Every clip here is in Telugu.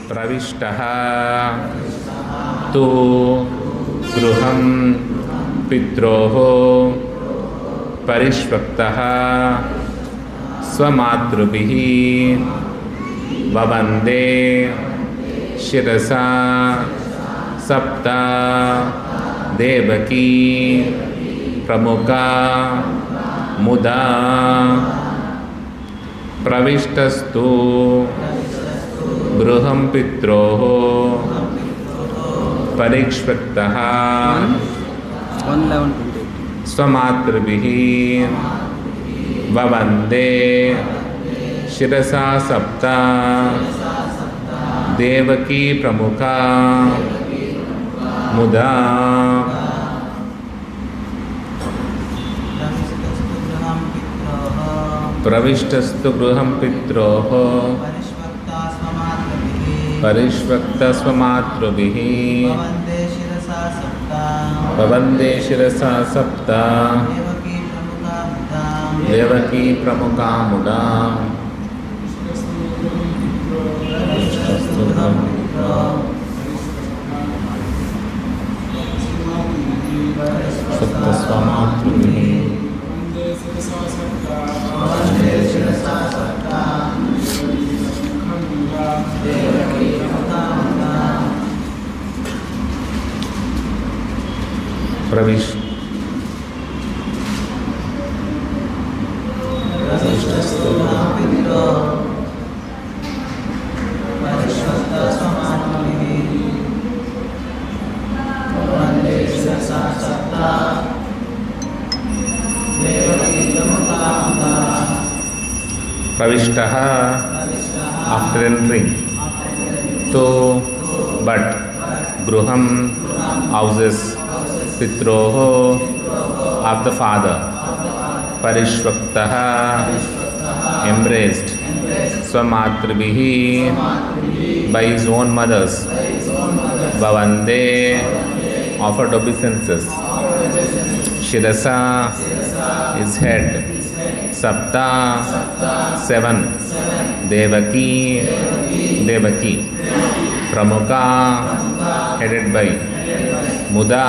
प्रविष्टः तु गृहं पित्रोः परिष्वक्तः स्वमातृभिः ववन्दे शिरसा सप्त देवकी प्रमुखा मुदा प्रविष्टस्तु गृहं पित्रोः परिष्वक्तः स्वमातृभिः ववन्दे शिरसा सप्त देवकी प्रमुखा मुदा प्रविष्टस्तु गृहं पित्रोः परिष्वक्तः स्वमातृभिः ववन्दे शिरसा सप्त देवकी प्रमुखा मुदा स्वमातृभिः प्रविष्ट प्रविष्टः after entering to but गृहं houses पित्रोः of the father परिष्वक्तः embraced स्वमातृभिः by his own mothers भवन्दे offered obeisances शिरसा his head सप्ता seven देवकी प्रमुखा headed by मुदा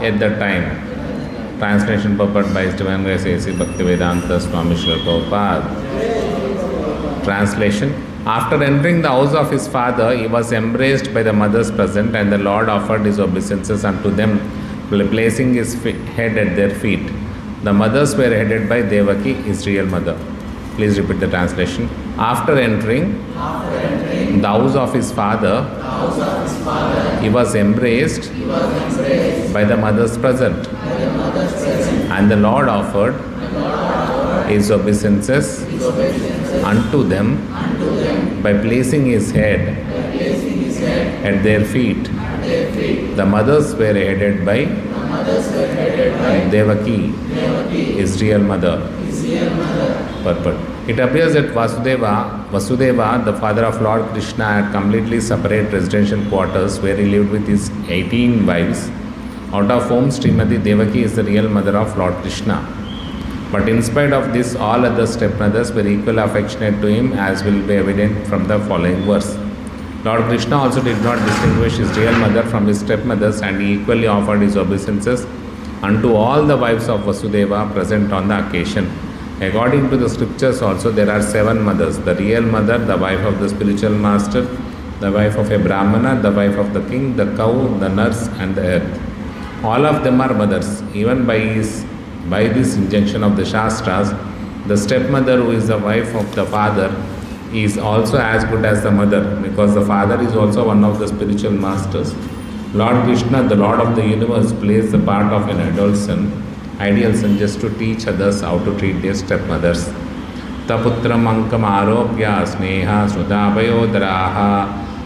at the time. Translation purport by His Divine Grace A.C. Bhaktivedanta Swami Srila Prabhupada. Translation: After entering the house of his father, he was embraced by the mothers present, and the Lord offered his obeisances unto them, placing his head at their feet. The mothers were headed by Devaki, his real mother. Please repeat the translation. After entering the house of his father, he was embraced by the mothers present, and the Lord offered his obeisances unto them by placing his head at their feet. The mothers were headed by Devaki, his real mother. Purport. It appears that Vasudeva, the father of Lord Krishna, had completely separate residential quarters where he lived with his 18 wives, out of whom Srimati Devaki is the real mother of Lord Krishna. But in spite of this, all other stepmothers were equally affectionate to him, as will be evident from the following verse. Lord Krishna also did not distinguish his real mother from his stepmothers, and he equally offered his obeisances unto all the wives of Vasudeva present on the occasion. According to the scriptures also, there are 7 mothers: the real mother, the wife of the spiritual master, the wife of a Brahmana, the wife of the king, the cow, the nurse, and the earth. All of them are mothers. Even by this injunction of the Shastras, the stepmother, who is the wife of the father, is also as good as the mother, because the father is also one of the spiritual masters. Lord Krishna, the Lord of the universe, plays the part of an ideal son just to teach others how to treat their stepmothers. Taputram ankam aropya sneha sudabhayodaraha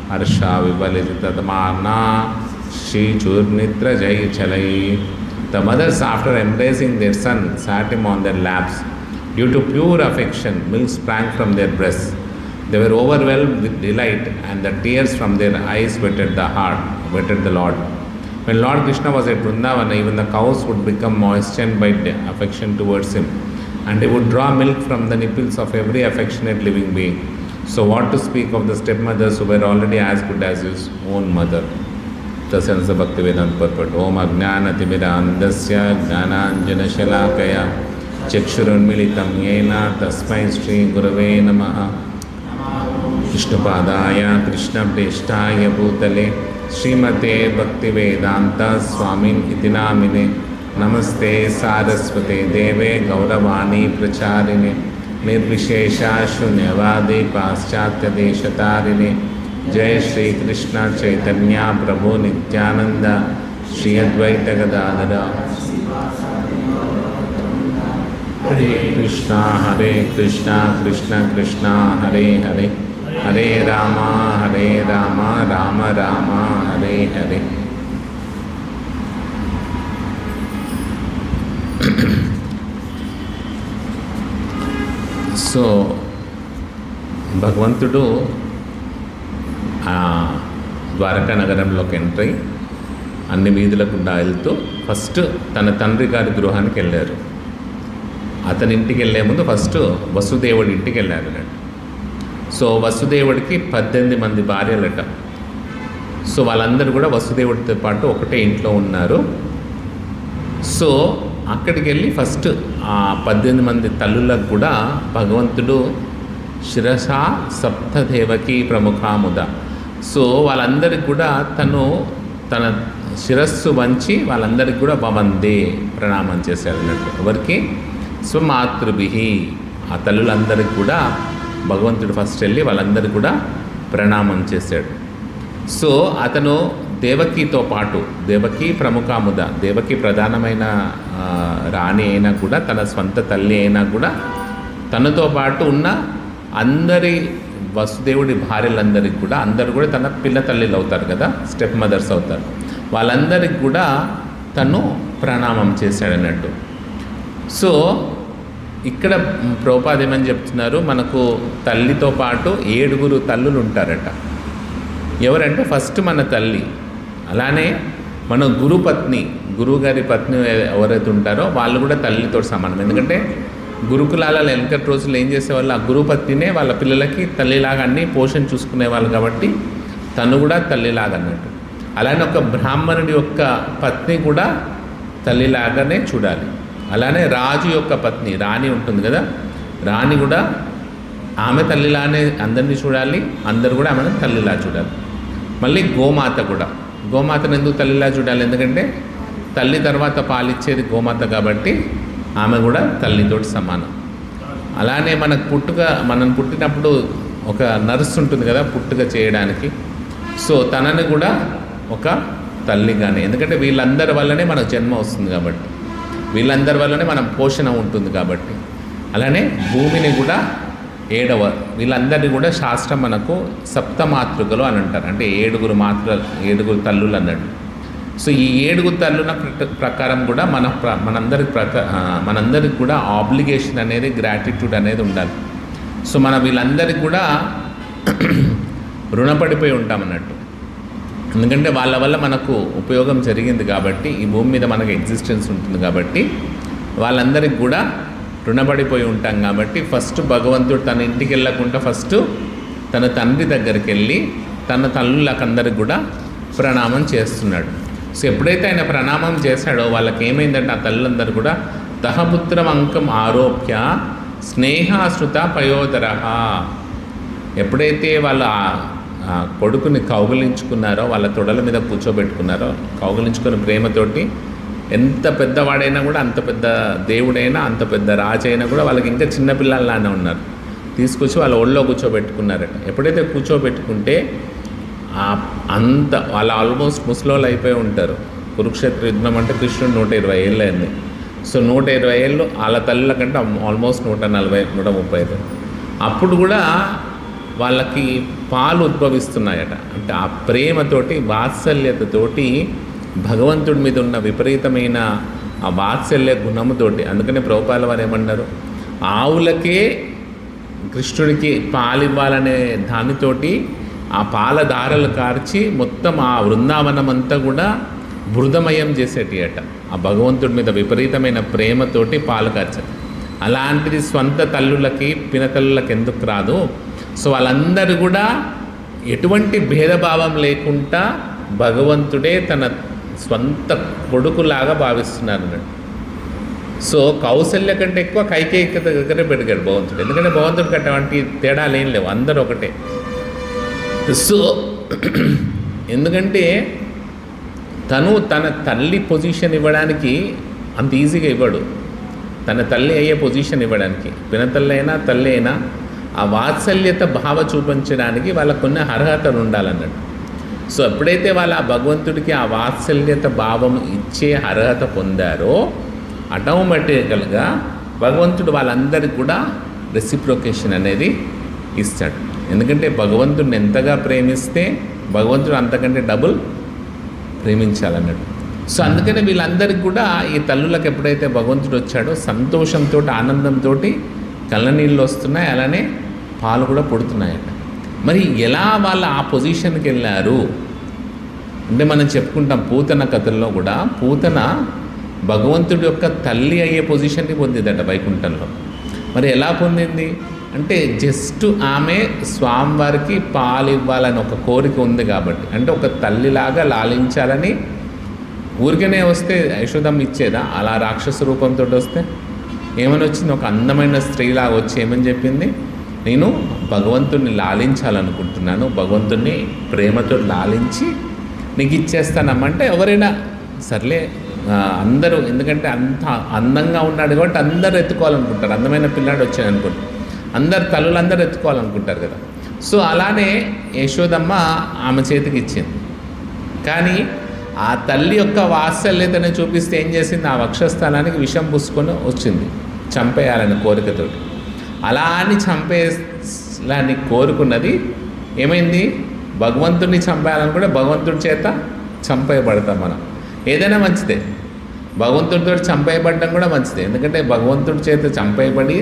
harsha vivaliditamarna shri churnitra jai chalai. The mothers, after embracing their son, sat him on their laps. Due to pure affection, milk sprang from their breasts. They were overwhelmed with delight, and the tears from their eyes wetted the Lord. When Lord Krishna was at Vrindavana, even the cows would become moistened by affection towards him, and he would draw milk from the nipples of every affectionate living being. So what to speak of the stepmothers who were already as good as his own mother? The sense of Bhaktivedanta purport. Om Ajnanatimidandasya Jnananjanashalakaya Chakshurunmilitam Yena Tasmai Shri Gurave Namaha Vishnupadaya Krishnapreshtaya Bhutale Srimate Bhaktivedanta Swamin iti namine Namaste Saraswate Deve Gauravani Pracharine Nirvishesha Shunyavadi Paschatya Deshatarine Jai Shri Krishna Chaitanya Prabhu Nityananda Shri Advaita Gadadara Hare Krishna Krishna Krishna Hare Hare Hare Rama Rama Rama Hare Hare. So భగవంతుడు ద్వారకా నగరంలోకి ఎంటర్ అయ్యి అన్ని వీధుల గుండా వెళ్తూ ఫస్ట్ తన తండ్రి గారి గృహానికి వెళ్ళారు. అతని ఇంటికి వెళ్ళే ముందు ఫస్ట్ వసుదేవుడి ఇంటికి వెళ్ళారు అన్నట్టు. సో వసుదేవుడికి 18 మంది భార్యలట. సో వాళ్ళందరూ కూడా వసుదేవుడితో పాటు ఒకటే ఇంట్లో ఉన్నారు. సో అక్కడికి వెళ్ళి ఫస్ట్ ఆ 18 మంది తల్లులకు కూడా భగవంతుడు శిరస సప్తదేవకి ప్రముఖాముద. సో వాళ్ళందరికి కూడా తన శిరస్సు వంచి వాళ్ళందరికీ కూడా వందే ప్రణామం చేశారు అన్నట్టు. ఎవరికి? స్వమాతృభి. ఆ తల్లులందరికీ కూడా భగవంతుడు ఫస్ట్ వెళ్ళి వాళ్ళందరికీ కూడా ప్రణామం చేశాడు. సో అతను దేవకితో పాటు, దేవకి ప్రముఖాముద, దేవకి ప్రధానమైన రాణి అయినా కూడా, తన స్వంత తల్లి అయినా కూడా, తనతో పాటు ఉన్న అందరి వసుదేవుడి భార్యలందరికీ కూడా, అందరూ కూడా తన పిల్ల తల్లిలు అవుతారు కదా, స్టెప్ మదర్స్ అవుతారు. వాళ్ళందరికీ కూడా తను ప్రణామం చేశాడన్నట్టు. సో ఇక్కడ ప్రభుపాద ఏమని చెప్తున్నారు, మనకు తల్లితో పాటు 7 తల్లులు ఉంటారట. ఎవరంటే ఫస్ట్ మన తల్లి, అలానే మన గురుపత్ని, గురువుగారి పత్ని ఎవరైతే ఉంటారో వాళ్ళు కూడా తల్లితో సమానం. ఎందుకంటే గురుకులాల వెనకటి రోజులు ఏం చేసేవాళ్ళు, ఆ గురుపత్నినే వాళ్ళ పిల్లలకి తల్లిలాగా అన్నీ పోషణ చూసుకునేవాళ్ళు కాబట్టి తను కూడా తల్లిలాగా అన్నట్టు. అలానే ఒక బ్రాహ్మణుడి యొక్క పత్ని కూడా తల్లిలాగానే చూడాలి. అలానే రాజు యొక్క పత్ని, రాణి ఉంటుంది కదా, రాణి కూడా ఆమె తల్లిలానే అందరినీ చూడాలి, అందరు కూడా ఆమెను తల్లిలా చూడాలి. మళ్ళీ గోమాత కూడా, గోమాతను ఎందుకు తల్లిలా చూడాలి, ఎందుకంటే తల్లి తర్వాత పాలిచ్చేది గోమాత కాబట్టి ఆమె కూడా తల్లితోటి సమానం. అలానే మనం పుట్టినప్పుడు ఒక నర్స్ ఉంటుంది కదా పుట్టుక చేయడానికి, సో తనని కూడా ఒక తల్లిగానే, ఎందుకంటే వీళ్ళందరి వల్లనే మనకు జన్మ వస్తుంది కాబట్టి, వీళ్ళందరి వల్లనే మనం పోషణ ఉంటుంది కాబట్టి. అలానే భూమిని కూడా 7వ, వీళ్ళందరినీ కూడా శాస్త్రం మనకు సప్తమాతృకలు అని అంటారు. అంటే 7 తల్లులు అన్నట్టు. సో ఈ 7 తల్లుల ప్రకారం కూడా మనందరికి కూడా ఆబ్లిగేషన్ అనేది, గ్రాటిట్యూడ్ అనేది ఉండాలి. సో వీళ్ళందరికీ కూడా రుణపడిపోయి ఉంటాం అన్నట్టు. ఎందుకంటే వాళ్ళ వల్ల మనకు ఉపయోగం జరిగింది కాబట్టి, ఈ భూమి మీద మనకు ఎగ్జిస్టెన్స్ ఉంటుంది కాబట్టి వాళ్ళందరికీ కూడా రుణపడిపోయి ఉంటాం కాబట్టి ఫస్ట్ భగవంతుడు తన ఇంటికి వెళ్ళకుండా ఫస్ట్ తన తండ్రి దగ్గరికి వెళ్ళి తన తల్లులకందరికి కూడా ప్రణామం చేస్తున్నాడు. సో ఎప్పుడైతే ఆయన ప్రణామం చేశాడో వాళ్ళకి ఏమైందంటే ఆ తల్లులందరూ కూడా దహపుత్రం అంకం ఆరోప్య స్నేహాశ్రుత పయోదర. ఎప్పుడైతే వాళ్ళ కొడుకుని కౌగిలించుకున్నారో, వాళ్ళ తొడల మీద కూర్చోబెట్టుకున్నారో, కౌగిలించుకున్న ప్రేమతోటి, ఎంత పెద్దవాడైనా కూడా, అంత పెద్ద దేవుడైనా, అంత పెద్ద రాజు అయినా కూడా వాళ్ళకి ఇంకా చిన్నపిల్లల్లానే ఉన్నారు, తీసుకొచ్చి వాళ్ళ ఒళ్ళో కూర్చోబెట్టుకున్నారట. ఎప్పుడైతే కూర్చోబెట్టుకుంటే వాళ్ళు ఆల్మోస్ట్ ముసలోళ్ళు అయిపోయి ఉంటారు. కురుక్షేత్ర యుద్ధం అంటే కృష్ణుడు 120 ఏళ్ళు అయింది. సో 120 ఏళ్ళు వాళ్ళ తల్లుల కంటే ఆల్మోస్ట్ 140, 135. అప్పుడు కూడా వాళ్ళకి పాలు ఉద్భవిస్తున్నాయట. అంటే ఆ ప్రేమతోటి, వాత్సల్యతతోటి, భగవంతుడి మీద ఉన్న విపరీతమైన ఆ వాత్సల్య గుణముతోటి, అందుకనే ప్రభుపాల వారు ఏమన్నారు, ఆవులకే కృష్ణుడికి పాలు ఇవ్వాలనే దానితోటి ఆ పాల దారలు కార్చి మొత్తం ఆ బృందావనం అంతా కూడా బృదమయం చేసేటి అట. ఆ భగవంతుడి మీద విపరీతమైన ప్రేమతోటి పాలు కార్చారు. అలాంటిది స్వంత తల్లులకి, పినతల్లులకి ఎందుకు రాదు? సో వాళ్ళందరూ కూడా ఎటువంటి భేదభావం లేకుండా భగవంతుడే తన స్వంత కొడుకులాగా భావిస్తున్నారు అన్నట్టు. సో కౌసల్య కంటే ఎక్కువ కైకేయిక దగ్గరే పెరిగాడు భగవంతుడు. ఎందుకంటే భగవంతుడికి అటువంటి తేడాలు ఏం లేవు, అందరూ ఒకటే. సో ఎందుకంటే తను తన తల్లి పొజిషన్ ఇవ్వడానికి అంత ఈజీగా ఇవ్వడు. తన తల్లి అయ్యే పొజిషన్ ఇవ్వడానికి, పినతల్లి అయినా తల్లి అయినా ఆ వాత్సల్యత భావ చూపించడానికి వాళ్ళకు కొన్ని అర్హతలు ఉండాలన్నట్టు. సో ఎప్పుడైతే వాళ్ళ ఆ భగవంతుడికి ఆ వాత్సల్యత భావం ఇచ్చే అర్హత పొందారో ఆటోమేటికల్గా భగవంతుడు వాళ్ళందరికీ కూడా రెసిప్రొకేషన్ అనేది ఇస్తాడు. ఎందుకంటే భగవంతుడిని ఎంతగా ప్రేమిస్తే భగవంతుడు అంతకంటే డబుల్ ప్రేమించాలన్నట్టు. సో అందుకనే వీళ్ళందరికీ కూడా ఈ తల్లులకు ఎప్పుడైతే భగవంతుడు వచ్చాడో సంతోషంతో ఆనందంతో కళ్ళనీళ్ళు వస్తున్నాయి, అలానే పాలు కూడా పుడుతున్నాయట. మరి ఎలా వాళ్ళు ఆ పొజిషన్కి వెళ్ళారు అంటే మనం చెప్పుకుంటాం పూతన కథల్లో కూడా పూతన భగవంతుడి యొక్క తల్లి అయ్యే పొజిషన్ని పొందిందట వైకుంఠంలో. మరి ఎలా పొందింది అంటే జస్ట్ ఆమె స్వామివారికి పాలు ఇవ్వాలని ఒక కోరిక ఉంది కాబట్టి, అంటే ఒక తల్లిలాగా లాలించాలని ఊరికనే వస్తే యశోదమ్మ ఇచ్చేదా? అలా రాక్షస రూపంతో వస్తే ఏమని వచ్చింది? ఒక అందమైన స్త్రీలాగా వచ్చి ఏమని చెప్పింది? నేను భగవంతుడిని లాలించాలనుకుంటున్నాను, భగవంతుడిని ప్రేమతో లాలించి నీకు ఇచ్చేస్తానమ్మంటే ఎవరైనా సర్లే అందరూ, ఎందుకంటే అంత అందంగా ఉన్నాడు కాబట్టి అందరూ ఎత్తుకోవాలనుకుంటారు. అందమైన పిల్లాడు వచ్చాడు అనుకుంటారు, అందరు తల్లులందరూ ఎత్తుకోవాలనుకుంటారు కదా. సో అలానే యశోదమ్మ ఆమె చేతికి ఇచ్చింది. కానీ ఆ తల్లి యొక్క వాత్సల్యతను చూపిస్తే ఏం చేసింది? ఆ వక్షస్థలానికి విషం పూసుకొని వచ్చింది చంపేయాలని కోరికతోటి. అలా అని చంపేయాలని కోరుకున్నది ఏమైంది? భగవంతుడిని చంపేయాలని కూడా భగవంతుడి చేత చంపేయబడతాం మనం. ఏదైనా మంచిదే, భగవంతుడితో చంపేయబడడం కూడా మంచిదే. ఎందుకంటే భగవంతుడి చేత చంపేయబడి,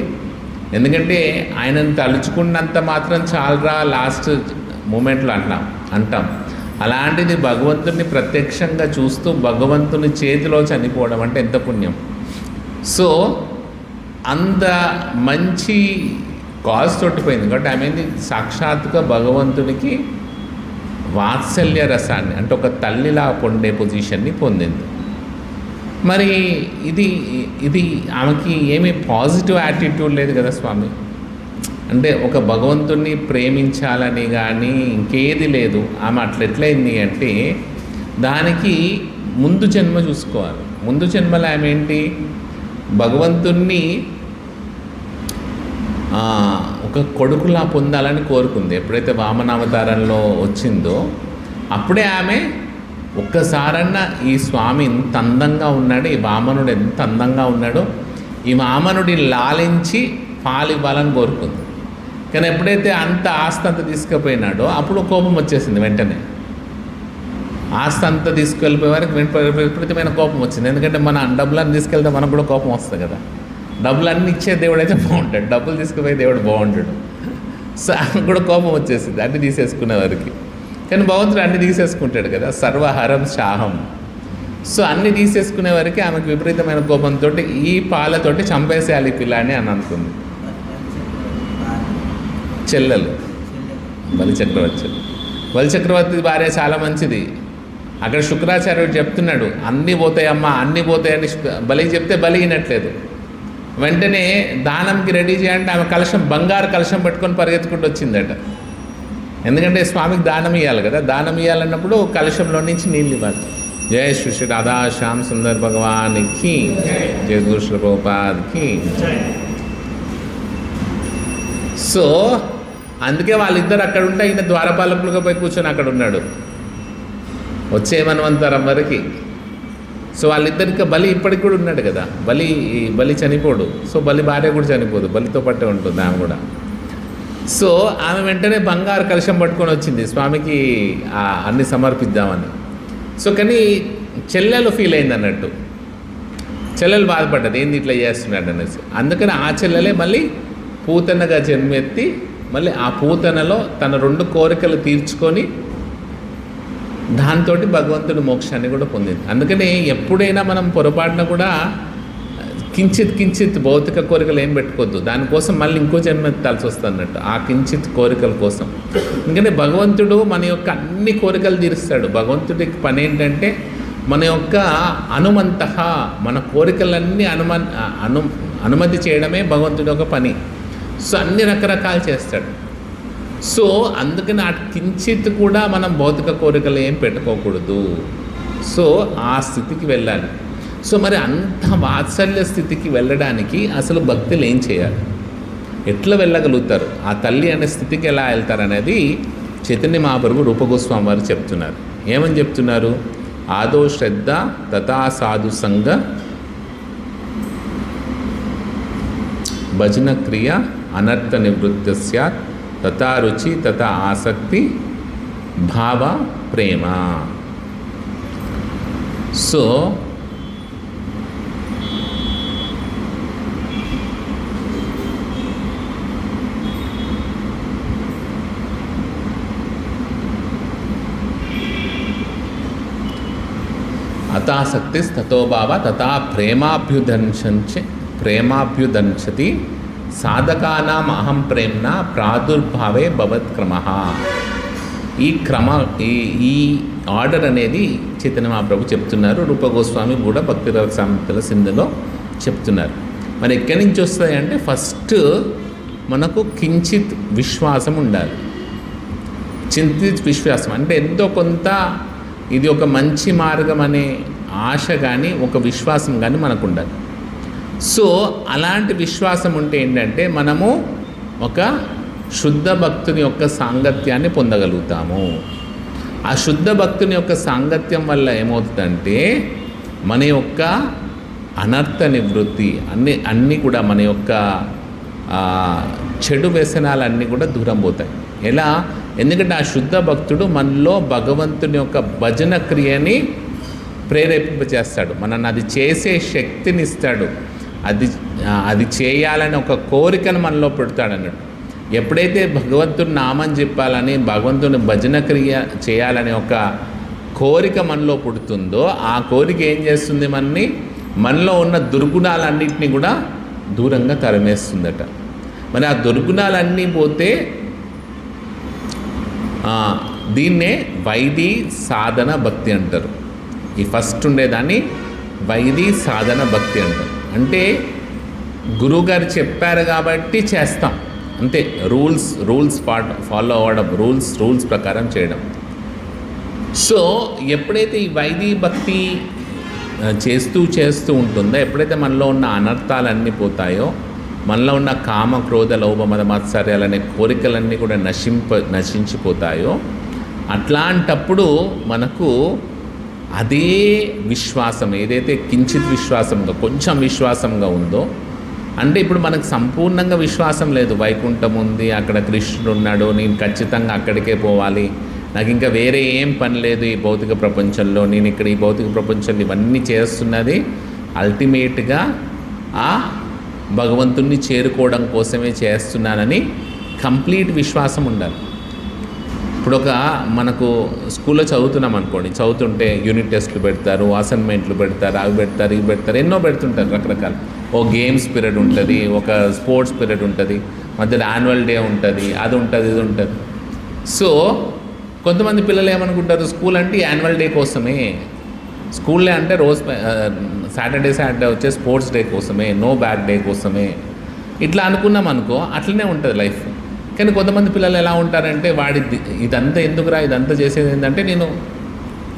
ఎందుకంటే ఆయనను తలుచుకున్నంత మాత్రం చాలరా లాస్ట్ మూమెంట్లో అంటాం. అలాంటిది భగవంతుడిని ప్రత్యక్షంగా చూస్తూ భగవంతుని చేతిలో చనిపోవడం అంటే ఎంత పుణ్యం. సో అంత మంచి కాజ్ తోటిపోయింది కాబట్టి ఆమె సాక్షాత్తుగా భగవంతునికి వాత్సల్య రసాన్ని, అంటే ఒక తల్లిలా పొందే పొజిషన్ని పొందింది. మరి ఇది ఆమెకి ఏమీ పాజిటివ్ యాటిట్యూడ్ లేదు కదా స్వామి. అంటే ఒక భగవంతుణ్ణి ప్రేమించాలని కానీ ఇంకేది లేదు. ఆమె అట్లెట్లయింది అంటే దానికి ముందు జన్మ చూసుకోవాలి. ముందు జన్మలో ఆమె ఏంటి? భగవంతుణ్ణి ఒక కొడుకులా పొందాలని కోరుకుంది. ఎప్పుడైతే వామనావతారంలో వచ్చిందో అప్పుడే ఆమె ఒక్కసారన్నా ఈ స్వామి ఎంత అందంగా ఉన్నాడు, ఈ వామనుడు ఎంత అందంగా ఉన్నాడో, ఈ వామనుడి లాలించి పాలు ఇవ్వాలని కోరుకుంది. కానీ ఎప్పుడైతే అంత ఆస్తి అంతా తీసుకుపోయినాడో అప్పుడు కోపం వచ్చేసింది వెంటనే. ఆస్తి అంతా తీసుకెళ్ళిపోయే వరకు విపరీతమైన కోపం వచ్చింది. ఎందుకంటే మన డబ్బులన్నీ తీసుకెళ్తే మనకు కూడా కోపం వస్తుంది కదా. డబ్బులన్నీ ఇచ్చే దేవుడు అయితే బాగుంటాడు, డబ్బులు తీసుకుపోయే దేవుడు బాగుంటాడు. సో ఆమెకు కూడా కోపం వచ్చేసింది అన్ని తీసేసుకునే వరకు. కానీ భగవంతుడు అన్ని తీసేసుకుంటాడు కదా, సర్వహరం శాహం. సో అన్ని తీసేసుకునే వరకు ఆమెకు విపరీతమైన కోపంతో ఈ పాలతోటి చంపేసేయాలి ఈ పిల్లాన్ని అని అనుకుంది. చెల్లెలు బలిచక్రవర్తి భార్య చాలా మంచిది. అక్కడ శుక్రాచార్యుడు చెప్తున్నాడు అన్నీ పోతాయమ్మా, అన్నీ పోతాయని బలికి చెప్తే బలి వినట్లేదు. వెంటనే దానంకి రెడీ చేయాలంటే ఆమె కలశం, బంగారు కలశం పట్టుకొని పరిగెత్తుకుంటూ వచ్చిందట. ఎందుకంటే స్వామికి దానం ఇవ్వాలి కదా, దానం ఇవ్వాలన్నప్పుడు కలశంలో నుంచి నీళ్ళు ఇవ్వాలి. జయ శ్రీ రాధా శ్యామ్ సుందర్ భగవాన్కి, జయ గురు శ్రీ ప్రభుపాద్కి. సో అందుకే వాళ్ళిద్దరు అక్కడ ఉంటే ఈయన ద్వారపాలకులుగా పోయి కూర్చొని అక్కడ ఉన్నాడు వచ్చే మన్వంతరం వరకు. సో వాళ్ళిద్దరికి బలి ఇప్పటికి కూడా ఉన్నాడు కదా, బలి చనిపోడు. సో బలి భార్య కూడా చనిపోదు, బలితో పట్టే ఉంటుంది ఆమె కూడా. సో ఆమె వెంటనే బంగారు కలశం పట్టుకొని వచ్చింది స్వామికి అన్ని సమర్పిద్దామని. సో కానీ చెల్లెలు ఫీల్ అయింది అన్నట్టు, చెల్లెలు బాధపడ్డది ఏంది ఇట్లా చేస్తున్నాడు అనేసి. అందుకని ఆ చెల్లెలే మళ్ళీ పూతనగా జన్మెత్తి మళ్ళీ ఆ పూతనలో తన 2 కోరికలు తీర్చుకొని దాంతో భగవంతుడి మోక్షాన్ని కూడా పొందింది. అందుకని ఎప్పుడైనా మనం పొరపాటున కూడా కించిత్ భౌతిక కోరికలు ఏం పెట్టుకోవద్దు. దానికోసం మళ్ళీ ఇంకో జన్మ ఎత్తాల్సి వస్తుంది అన్నట్టు, ఆ కించిత్ కోరికల కోసం. ఎందుకంటే భగవంతుడు మన యొక్క అన్ని కోరికలు తీరుస్తాడు. భగవంతుడికి పని ఏంటంటే మన యొక్క మన కోరికలన్నీ అనుమతి చేయడమే భగవంతుడి యొక్క పని. సో అన్ని రకరకాలు చేస్తాడు. సో అందుకని ఆ కించిత్ కూడా మనం భౌతిక కోరికలు ఏం పెట్టుకోకూడదు. సో ఆ స్థితికి వెళ్ళాలి. సో మరి అంత వాత్సల్య స్థితికి వెళ్ళడానికి అసలు భక్తులు ఏం చేయాలి, ఎట్లా వెళ్ళగలుగుతారు, ఆ తల్లి అనే స్థితికి ఎలా వెళ్తారు అనేది చైతన్య మహాప్రభు రూపగోస్వామి వారు చెప్తున్నారు. ఏమని చెప్తున్నారు? ఆదో శ్రద్ధ తథా సాధు సంగ భజన క్రియ అనర్థ నివృత్తి స్యాత్ తథా రుచి తథా ఆసక్తి భావ ప్రేమ. సో అతాసక్తి తతో భావ తథా ప్రేమాభ్యుదంశతి సాధకానాం అహం ప్రేమ్నా ప్రాదుర్భావే భవత్క్రమః. ఈ ఆర్డర్ అనేది చైతన్య మహాప్రభు చెప్తున్నారు. రూపగోస్వామి కూడా భక్తిరస సంహితల సింధులో చెప్తున్నారు. మరి ఎక్కడి నుంచి వస్తాయి అంటే ఫస్ట్ మనకు కించిత్ విశ్వాసం ఉండాలి. చింతిత్ విశ్వాసం అంటే ఎంతో కొంత ఇది ఒక మంచి మార్గం అనే ఆశ కానీ ఒక విశ్వాసం కానీ మనకు ఉండాలి. సో అలాంటి విశ్వాసం ఉంటే ఏంటంటే మనము ఒక శుద్ధ భక్తుని యొక్క సాంగత్యాన్ని పొందగలుగుతాము. ఆ శుద్ధ భక్తుని యొక్క సాంగత్యం వల్ల ఏమవుతుందంటే మన యొక్క అనర్థ నివృత్తి అన్నీ కూడా మన యొక్క చెడు వ్యసనాలన్నీ కూడా దూరం పోతాయి. ఎలా? ఎందుకంటే ఆ శుద్ధ భక్తుడు మనలో భగవంతుని యొక్క భజన క్రియని ప్రేరేపింపచేస్తాడు, మనల్ని అది చేసే శక్తిని ఇస్తాడు, అది చేయాలని ఒక కోరికను మనలో పెడతాడు అన్నట్టు. ఎప్పుడైతే భగవంతుని నామం చెప్పాలని భగవంతుని భజన క్రియ చేయాలని ఒక కోరిక మనలో పుడుతుందో ఆ కోరిక ఏం చేస్తుంది, మనలో ఉన్న దుర్గుణాలన్నింటినీ కూడా దూరంగా తరిమేస్తుందట. మరి ఆ దుర్గుణాలన్నీ పోతే దీన్నే వైదీ సాధన భక్తి అంటారు. ఈ ఫస్ట్ ఉండేదాన్ని వైదీ సాధన భక్తి అంటారు. అంటే గురువుగారు చెప్పారు కాబట్టి చేస్తాం అంతే. రూల్స్ ఫాలో అవ్వడం, రూల్స్ ప్రకారం చేయడం. సో ఎప్పుడైతే ఈ వైదీ భక్తి చేస్తూ ఉంటుందో, ఎప్పుడైతే మనలో ఉన్న అనర్థాలన్నీ పోతాయో, మనలో ఉన్న కామ క్రోధ లోభ మద మాత్సర్యాలనే కోరికలన్నీ కూడా నశించిపోతాయో, అట్లాంటప్పుడు మనకు అదే విశ్వాసం ఏదైతే కించిత్ విశ్వాసంగా కొంచెం విశ్వాసంగా ఉందో, అంటే ఇప్పుడు మనకు సంపూర్ణంగా విశ్వాసం లేదు. వైకుంఠం ఉంది, అక్కడ కృష్ణుడు ఉన్నాడు, నేను ఖచ్చితంగా అక్కడికే పోవాలి, నాకు ఇంకా వేరే ఏం పని లేదు ఈ భౌతిక ప్రపంచంలో, నేను ఇక్కడ ఈ భౌతిక ప్రపంచంలో ఇవన్నీ చేస్తున్నది అల్టిమేట్గా ఆ భగవంతుణ్ణి చేరుకోవడం కోసమే చేస్తున్నానని కంప్లీట్ విశ్వాసం ఉండాలి. ఇప్పుడు మనకు స్కూల్లో చదువుతున్నాం అనుకోండి, చదువుతుంటే యూనిట్ టెస్ట్లు పెడతారు, అసైన్మెంట్లు పెడతారు, అవి పెడతారు, ఇవి పెడతారు, ఎన్నో పెడుతుంటారు రకరకాలు. ఓ గేమ్స్ పీరియడ్ ఉంటుంది, ఒక స్పోర్ట్స్ పీరియడ్ ఉంటుంది, మధ్యలో యాన్యువల్ డే ఉంటుంది, అది ఉంటుంది, ఇది ఉంటుంది. సో కొంతమంది పిల్లలు ఏమనుకుంటారు, స్కూల్ అంటే యాన్యువల్ డే కోసమే, స్కూల్లో అంటే రోజు సాటర్డే వచ్చే స్పోర్ట్స్ డే కోసమే, నో బ్యాక్ డే కోసమే, ఇట్లా అనుకున్నాం అనుకో, అట్లనే ఉంటుంది లైఫ్. కానీ కొంతమంది పిల్లలు ఎలా ఉంటారంటే, ఇదంతా ఎందుకురా, ఇదంతా చేసేది ఏంటంటే నేను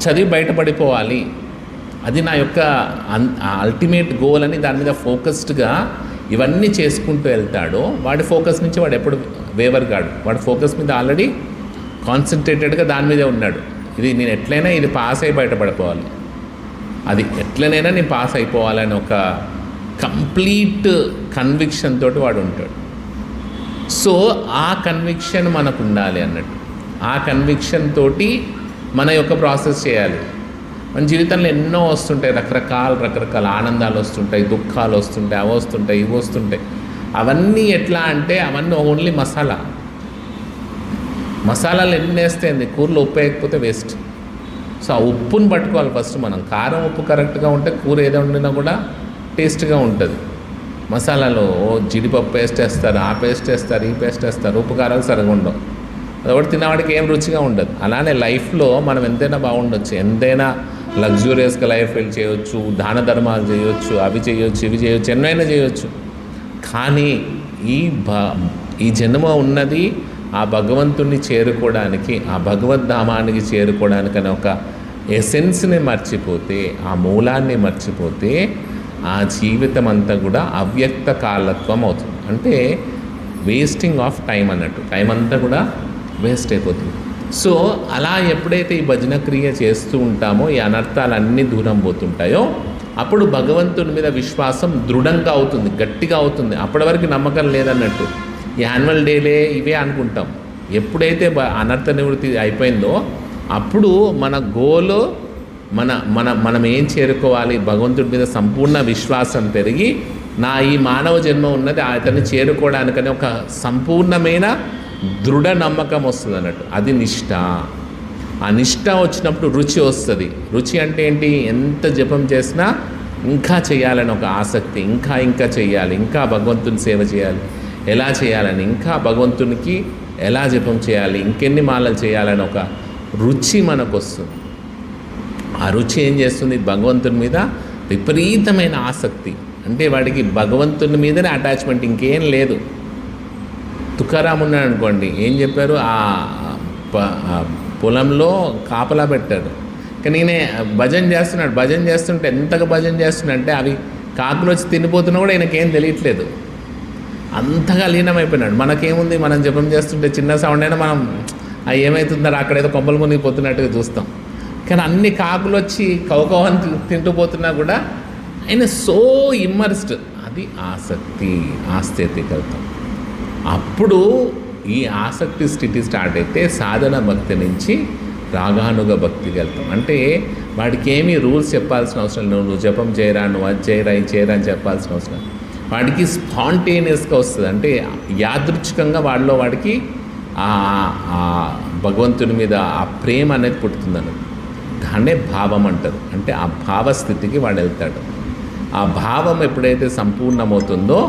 చదివి బయటపడిపోవాలి, అది నా యొక్క అల్టిమేట్ గోల్ అని దాని మీద ఫోకస్డ్గా ఇవన్నీ చేసుకుంటూ వెళ్తాడో, వాడి ఫోకస్ నుంచి వాడు ఎప్పుడు వేవర్ కాడు. వాడి ఫోకస్ మీద ఆల్రెడీ కాన్సన్ట్రేటెడ్గా దాని మీదే ఉన్నాడు. నేను ఎట్లయినా ఇది పాస్ అయి బయటపడిపోవాలి, అది ఎట్లనైనా నేను పాస్ అయిపోవాలని ఒక కంప్లీట్ కన్విక్షన్ తోటి వాడు ఉంటాడు. సో ఆ కన్విక్షన్ మనకు ఉండాలి అన్నట్టు. ఆ కన్విక్షన్ తోటి మన యొక్క ప్రాసెస్ చేయాలి. మన జీవితంలో ఎన్నో వస్తుంటాయి, రకరకాల ఆనందాలు వస్తుంటాయి, దుఃఖాలు వస్తుంటాయి, అవి వస్తుంటాయి, ఇవి వస్తుంటాయి. అవన్నీ ఎట్లా అంటే అవన్నీ ఓన్లీ మసాలాలు ఎన్ని వేస్తే కూరలో ఉప్పు వేయకపోతే వేస్ట్. సో ఆ ఉప్పుని పట్టుకోవాలి ఫస్ట్ మనం. కారం ఉప్పు కరెక్ట్గా ఉంటే కూర ఏదో వండినా కూడా టేస్ట్గా ఉంటుంది. మసాలాలో జీడిపప్పు పేస్ట్ వేస్తారు, ఆ పేస్ట్ వేస్తారు, ఈ పేస్ట్ వేస్తారు, ఉప్పు కారాలు సరిగా ఉండవు. అది ఒకటి తినేవాడికి ఏం రుచిగా ఉండదు. అలానే లైఫ్లో మనం ఎంతైనా బాగుండొచ్చు, ఎంతైనా లగ్జూరియస్గా లైఫ్ వెళ్ళి చేయొచ్చు, దాన ధర్మాలు చేయొచ్చు, అవి చేయొచ్చు, ఇవి చేయొచ్చు, ఎన్నైనా చేయొచ్చు. కానీ ఈ జన్మ ఉన్నది ఆ భగవంతుణ్ణి చేరుకోవడానికి, ఆ భగవద్ధామానికి చేరుకోవడానికి అనే ఒక ఎసెన్స్ని మర్చిపోతే, ఆ మూలాన్ని మర్చిపోతే ఆ జీవితం అంతా కూడా అవ్యక్త కాలత్వం అవుతుంది. అంటే వేస్టింగ్ ఆఫ్ టైం అన్నట్టు, టైం అంతా కూడా వేస్ట్ అయిపోతుంది. సో అలా ఎప్పుడైతే ఈ భజన క్రియ చేస్తూ ఉంటామో ఈ అనర్థాలన్నీ దూరం పోతుంటాయో అప్పుడు భగవంతుని మీద విశ్వాసం దృఢంగా అవుతుంది, గట్టిగా అవుతుంది. అప్పటి వరకు నమ్మకం లేదన్నట్టు. ఈ యాన్యువల్ డేలే ఇవే అనుకుంటాం. ఎప్పుడైతే అనర్థ నివృత్తి అయిపోయిందో అప్పుడు మన గోలు మనం ఏం చేరుకోవాలి, భగవంతుడి మీద సంపూర్ణ విశ్వాసం పెరిగి నా ఈ మానవ జన్మ ఉన్నది అతన్ని చేరుకోవడానికని ఒక సంపూర్ణమైన దృఢ నమ్మకం వస్తుంది అన్నట్టు. అది నిష్ఠ. ఆ నిష్ఠ వచ్చినప్పుడు రుచి వస్తుంది. రుచి అంటే ఏంటి? ఎంత జపం చేసినా ఇంకా చేయాలని ఒక ఆసక్తి, ఇంకా చేయాలి, ఇంకా భగవంతుని సేవ చేయాలి, ఎలా చేయాలని, ఇంకా భగవంతునికి ఎలా జపం చేయాలి, ఇంకెన్ని మాలలు చేయాలని ఒక రుచి మనకు వస్తుంది. ఆ రుచి ఏం చేస్తుంది? భగవంతుని మీద విపరీతమైన ఆసక్తి. అంటే వాడికి భగవంతుని మీదనే అటాచ్మెంట్, ఇంకేం లేదు. తుకారాం ఉన్నాడు అనుకోండి, ఏం చెప్పారు? ఆ పొలంలో కాపలా పెట్టాడు, కానీ ఈయన భజన చేస్తున్నాడు. భజన చేస్తుంటే ఎంతగా భజన చేస్తున్నాడంటే అవి కాకులు వచ్చి తినిపోతున్నా కూడా ఈయనకేం తెలియట్లేదు. అంతగా లీనమైపోయినాడు. మనకేముంది, మనం జపం చేస్తుంటే చిన్న సౌండ్ అయినా మనం ఏమవుతుందో అక్కడేదో కొమ్మలు మునిగిపోతున్నట్టుగా చూస్తాం. కానీ అన్ని కాకులు వచ్చి కౌకవని తింటూ పోతున్నా కూడా ఆయన సో ఇమ్మర్స్డ్. అది ఆసక్తి, ఆస్థితికల్తం. అప్పుడు ఈ ఆసక్తి స్థితి స్టార్ట్ అయితే సాధన భక్తి నుంచి రాగానుగ భక్తికి వెళ్తాం. అంటే వాడికి ఏమీ రూల్స్ చెప్పాల్సిన అవసరం లేదు. నువ్వు జపం చేయరా, నువ్వు అది చేయరా, ఇది చేయరా అని చెప్పాల్సిన అవసరం. వాడికి స్పాంటేనియస్గా వస్తుంది. అంటే యాదృచ్ఛికంగా వాడికి భగవంతుని మీద ఆ ప్రేమ అనేది పుట్టుతుందన్నది. దాన్నే భావం అంటారు. అంటే ఆ భావస్థితికి వాడు వెళ్తాడు. ఆ భావం ఎప్పుడైతే సంపూర్ణమవుతుందో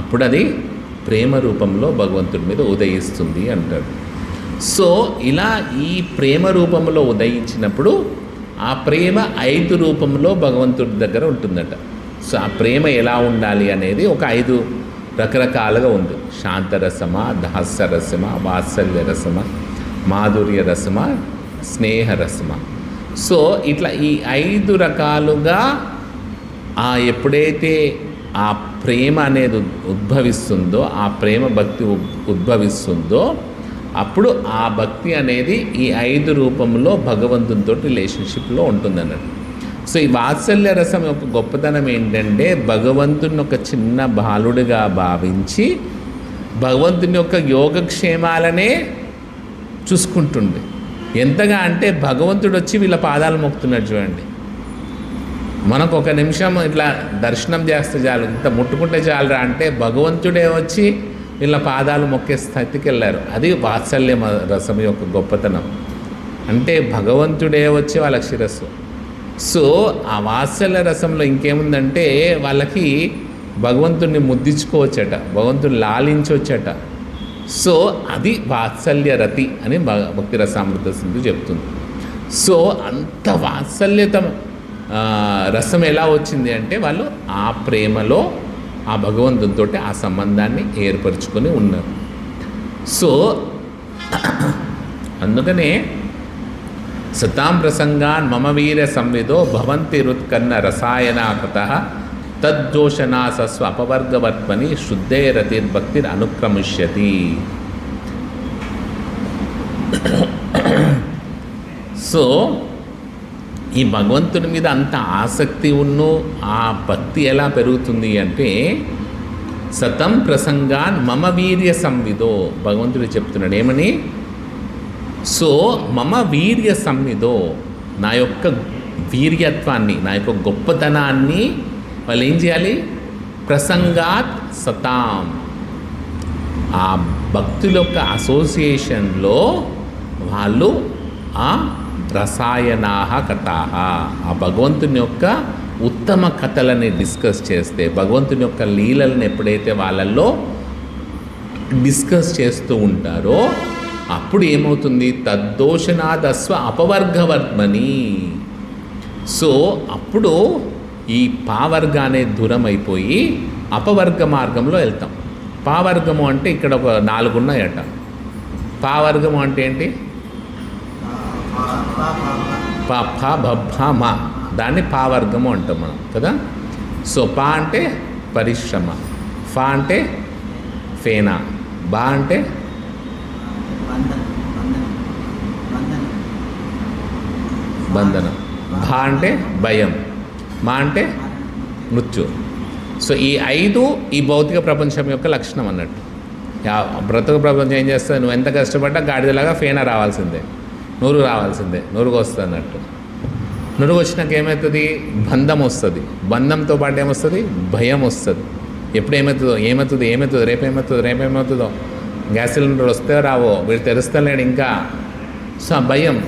అప్పుడు అది ప్రేమ రూపంలో భగవంతుడి మీద ఉదయిస్తుంది అంటాడు. సో ఇలా ఈ ప్రేమ రూపంలో ఉదయించినప్పుడు ఆ ప్రేమ 5 రూపంలో భగవంతుడి దగ్గర ఉంటుందట. సో ఆ ప్రేమ ఎలా ఉండాలి అనేది ఒక 5 రకరకాలుగా ఉంది. శాంతరసమ, దాస్యరసమ, వాత్సల్య రసమ, మాధుర్య రసమ, స్నేహరసమ. సో ఇట్లా ఈ 5 రకాలుగా ఎప్పుడైతే ఆ ప్రేమ అనేది ఉద్భవిస్తుందో, ఆ ప్రేమ భక్తి ఉద్భవిస్తుందో అప్పుడు ఆ భక్తి అనేది ఈ 5 రూపంలో భగవంతునితో రిలేషన్షిప్లో ఉంటుందన్నట్టు. సో ఈ వాత్సల్య రసం యొక్క గొప్పతనం ఏంటంటే భగవంతుని ఒక చిన్న బాలుడిగా భావించి భగవంతుని యొక్క యోగక్షేమాలనే చూసుకుంటుంది. ఎంతగా అంటే భగవంతుడు వచ్చి వీళ్ళ పాదాలు మొక్కుతున్నాడు చూడండి. మనకు ఒక నిమిషం ఇట్లా దర్శనం చేస్తే చాలు, ఇంత ముట్టుకుంటే చాలరా అంటే భగవంతుడే వచ్చి వీళ్ళ పాదాలు మొక్కే స్థితికి వెళ్ళారు. అది వాత్సల్య రసం యొక్క గొప్పతనం. అంటే భగవంతుడే వచ్చి వాళ్ళకి శిరస్సు. సో ఆ వాత్సల్య రసంలో ఇంకేముందంటే వాళ్ళకి భగవంతుడిని ముద్దించుకోవచ్చట, భగవంతుడిని లాలించవచ్చట. సో అది వాత్సల్య రతి అని భక్తి రసామృత సింధు చెప్తుంది. సో అంత వాత్సల్యత రసం ఎలా వచ్చింది అంటే వాళ్ళు ఆ ప్రేమలో ఆ భగవంతునితో ఆ సంబంధాన్ని ఏర్పరచుకొని ఉన్నారు. సో అందుకనే సతాం ప్రసంగాన్ మమ వీర సంవిదో భవంతి రుత్కన్న రసాయనాకృత తద్దోషనాసస్వ అపవర్గవర్త్మని శుద్ధే రతిర్భక్తిర్ అనుక్రమిష్యతి. సో ఈ భగవంతుని మీద అంత ఆసక్తి ఉన్ను ఆ భక్తి ఎలా పెరుగుతుంది అంటే సతం ప్రసంగాన్ మమ వీర్య సంవిదో భగవంతుడు చెప్తున్నాడు. ఏమని? సో మమ వీర్య సంవిదో, నా యొక్క వీర్యత్వాన్ని, నా యొక్క గొప్పతనాన్ని వాళ్ళు ఏం చేయాలి? ప్రసంగాత్ సతాం, ఆ భక్తుల యొక్క అసోసియేషన్లో వాళ్ళు ఆ రసాయనాహ కటాహ, ఆ భగవంతుని యొక్క ఉత్తమ కథలని డిస్కస్ చేస్తే, భగవంతుని యొక్క లీలలను ఎప్పుడైతే వాళ్ళల్లో డిస్కస్ చేస్తూ ఉంటారో అప్పుడు ఏమవుతుంది, తద్దోషనాదస్వ అపవర్గవర్మని. సో అప్పుడు ఈ పావర్గ అనేది దూరం అయిపోయి అపవర్గ మార్గంలో వెళ్తాం. పావర్గము అంటే ఇక్కడ ఒక 4 ఉన్నాయట. పావర్గము అంటే ఏంటి? ప ఫ భ భ మ, దాన్ని పావర్గము అంటాం మనం కదా. సో పా అంటే పరిశ్రమ, ఫా అంటే ఫేనా, బా అంటే బంధనం, భా అంటే భయం, మా అంటే మృత్యు. సో ఈ 5 ఈ భౌతిక ప్రపంచం యొక్క లక్షణం అన్నట్టు. బ్రతుకు ప్రపంచం ఏం చేస్తుంది, నువ్వు ఎంత కష్టపడ్డా గాడిదలాగా ఫేనా రావాల్సిందే, నూరు రావాల్సిందే, నూరుగు వస్తుంది అన్నట్టు. నురుగు వచ్చినాక ఏమవుతుంది, బంధం వస్తుంది. బంధంతో పాటు ఏమొస్తుంది, భయం వస్తుంది. ఎప్పుడు ఏమవుతుందో రేపేమవుతుందో, గ్యాస్ సిలిండర్ వస్తే రావో, వీడు తెరుస్తలేడు ఇంకా. సో భయం.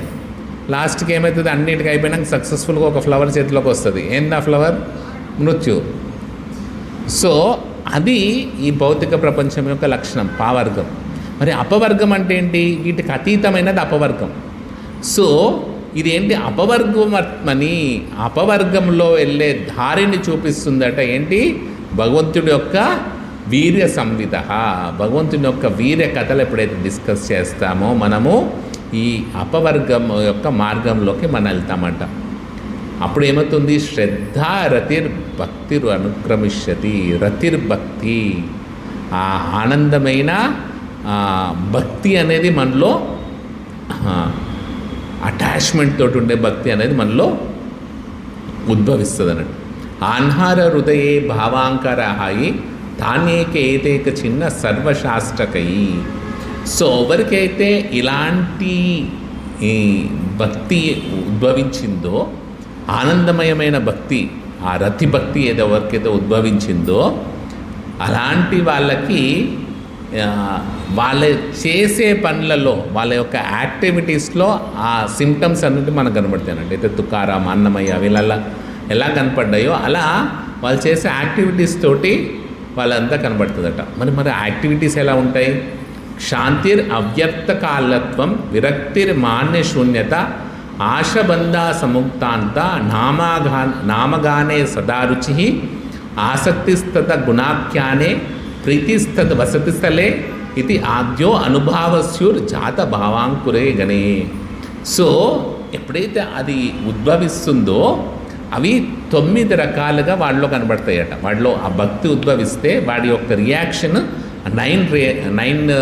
లాస్ట్కి ఏమవుతుంది, అన్నిటికీ అయిపోయినాక సక్సెస్ఫుల్గా ఒక ఫ్లవర్ చేతిలోకి వస్తుంది. ఏంది ఆ ఫ్లవర్? మృత్యు. సో అది ఈ భౌతిక ప్రపంచం యొక్క లక్షణం, పావర్గం. మరి అపవర్గం అంటే ఏంటి? వీటికి అతీతమైనది అపవర్గం. సో ఇదేంటి, అపవర్గమని, అపవర్గంలో వెళ్ళే దారిని చూపిస్తుందట. ఏంటి? భగవంతుడి యొక్క వీర్య సంవిధ, భగవంతుని యొక్క వీర్య కథలు ఎప్పుడైతే డిస్కస్ చేస్తామో మనము ఈ అపవర్గం యొక్క మార్గంలోకి మనం వెళ్తామంట. అప్పుడు ఏమవుతుంది, శ్రద్ధ రతిర్ భక్తిరు అనుక్రమిష్యతి. రతిర్భక్తి, ఆ ఆనందమైన భక్తి అనేది మనలో, అటాచ్మెంట్ తోటి ఉండే భక్తి అనేది మనలో ఉద్భవిస్తుంది అన్నట్టు. ఆన్హార హృదయే భావాంకరాయి తానేక ఏతేక చిన్న సర్వశాస్త్రకయి. సో ఎవరికైతే ఇలాంటి ఈ భక్తి ఉద్భవించిందో, ఆనందమయమైన భక్తి, ఆ రతి భక్తి ఎవరికైతే ఉద్భవించిందో అలాంటి వాళ్ళకి వాళ్ళ చేసే పనులలో, వాళ్ళ యొక్క యాక్టివిటీస్లో ఆ సిమ్టమ్స్ అన్నిటి మనకు కనబడతాయండి. అయితే తుకారాం, అన్నమయ్య వీళ్ళ ఎలా కనపడ్డాయో అలా వాళ్ళు చేసే యాక్టివిటీస్ తోటి వాళ్ళంతా కనబడుతుందట. మరి యాక్టివిటీస్ ఎలా ఉంటాయి? శాంతిర్ అవ్యక్త కాలత్వం, విరక్తిర్ మాన్య శూన్యత, ఆశబంధా సముక్తాంత, నామగానే సదారుచి, ఆసక్తిస్తత గుణాఖ్యానే, ప్రీతిస్తత వసతి స్థలే ఇది ఆద్యో అనుభావస్యుర్ జాత భావాంకురే గణే. సో ఎప్పుడైతే అది ఉద్భవిస్తుందో అవి 9 రకాలుగా వాళ్ళలో కనబడతాయట. వాడిలో ఆ భక్తి ఉద్భవిస్తే వాడి యొక్క రియాక్షన్ 9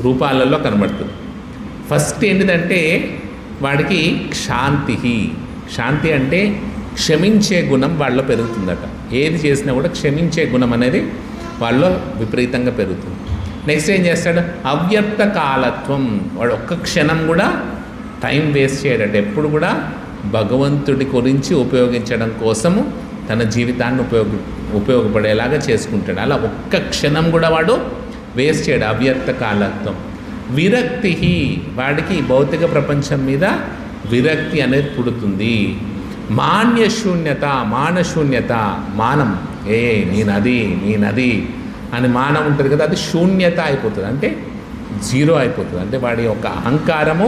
రూపాలలో కనబడుతుంది. ఫస్ట్ ఏంటిదంటే వాడికి శాంతి అంటే క్షమించే గుణం వాళ్ళలో పెరుగుతుందట. ఏది చేసినా కూడా క్షమించే గుణం అనేది వాళ్ళలో విపరీతంగా పెరుగుతుంది. నెక్స్ట్ ఏం చేస్తాడు, అవ్యక్త కాలత్వం. వాడు ఒక్క క్షణం కూడా టైం వేస్ట్ చేయడట. ఎప్పుడు కూడా భగవంతుడి గురించి ఉపయోగించడం కోసము తన జీవితాన్ని ఉపయోగపడేలాగా చేసుకుంటాడు. అలా ఒక్క క్షణం కూడా వాడు వేస్ట్ చేయడు. అవ్యక్త కాలత్వం. విరక్తి, వాడికి భౌతిక ప్రపంచం మీద విరక్తి అనేది పుడుతుంది. మాన్యశూన్యత, మానశూన్యత, మానం, నేనది అని మానం ఉంటుంది కదా, అది శూన్యత అయిపోతుంది. అంటే 0 అయిపోతుంది. అంటే వాడి యొక్క అహంకారము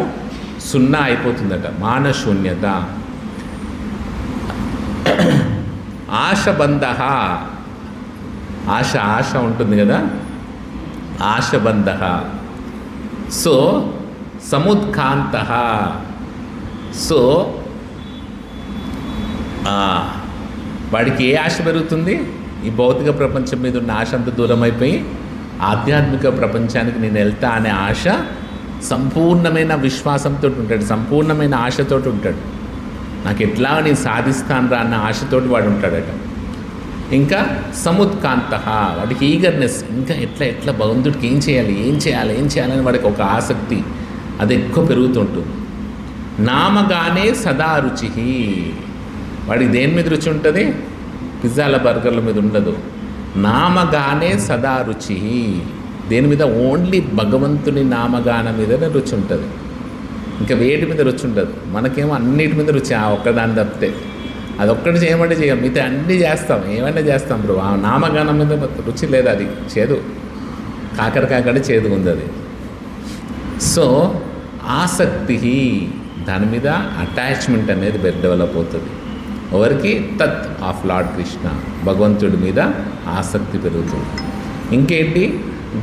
0 అయిపోతుందట. మానశూన్యత. ఆశబంధ, ఆశ ఉంటుంది కదా, ఆశబంధ. సో సముత్కాంత. సో వాడికి ఏ ఆశ పెరుగుతుంది? ఈ భౌతిక ప్రపంచం మీద ఉన్న ఆశ అంత దూరం అయిపోయి ఆధ్యాత్మిక ప్రపంచానికి నేను వెళ్తా అనే ఆశ, సంపూర్ణమైన విశ్వాసంతో ఉంటాడు, సంపూర్ణమైన ఆశతో ఉంటాడు. నాకు ఎట్లా నేను సాధిస్తాను రా అన్న ఆశతోటి వాడు ఉంటాడట. ఇంకా సముత్కాంత, వాడికి ఈగర్నెస్, ఇంకా ఎట్లా భగవంతుడికి ఏం చేయాలని వాడికి ఒక ఆసక్తి, అది ఎక్కువ పెరుగుతుంటుంది. నామగానే సదా రుచి, వాడికి దేని మీద రుచి ఉంటుంది? పిజ్జాల బర్గర్ల మీద ఉండదు. నామగానే సదా రుచి, దేని మీద? ఓన్లీ భగవంతుని నామగాన మీదనే రుచి ఉంటుంది. ఇంకా వేటి మీద రుచి ఉండదు. మనకేమో అన్నిటి మీద రుచి, ఆ ఒక్కదాని తప్పితే. అదొక్కటి చేయమంటే చేయం, మిగతా అన్నీ చేస్తాం, ఏమైనా చేస్తాం బ్రో. ఆ నామగానం మీద రుచి లేదు, అది చేదు, కాకరకాయ కంటే చేదుగా ఉంది అది. సో ఆసక్తి, దాని మీద అటాచ్మెంట్ అనేది డెవలప్ అవుతుంది. ఎవరికి? తత్ ఆఫ్ లార్డ్ కృష్ణ, భగవంతుడి మీద ఆసక్తి పెరుగుతుంది. ఇంకేంటి?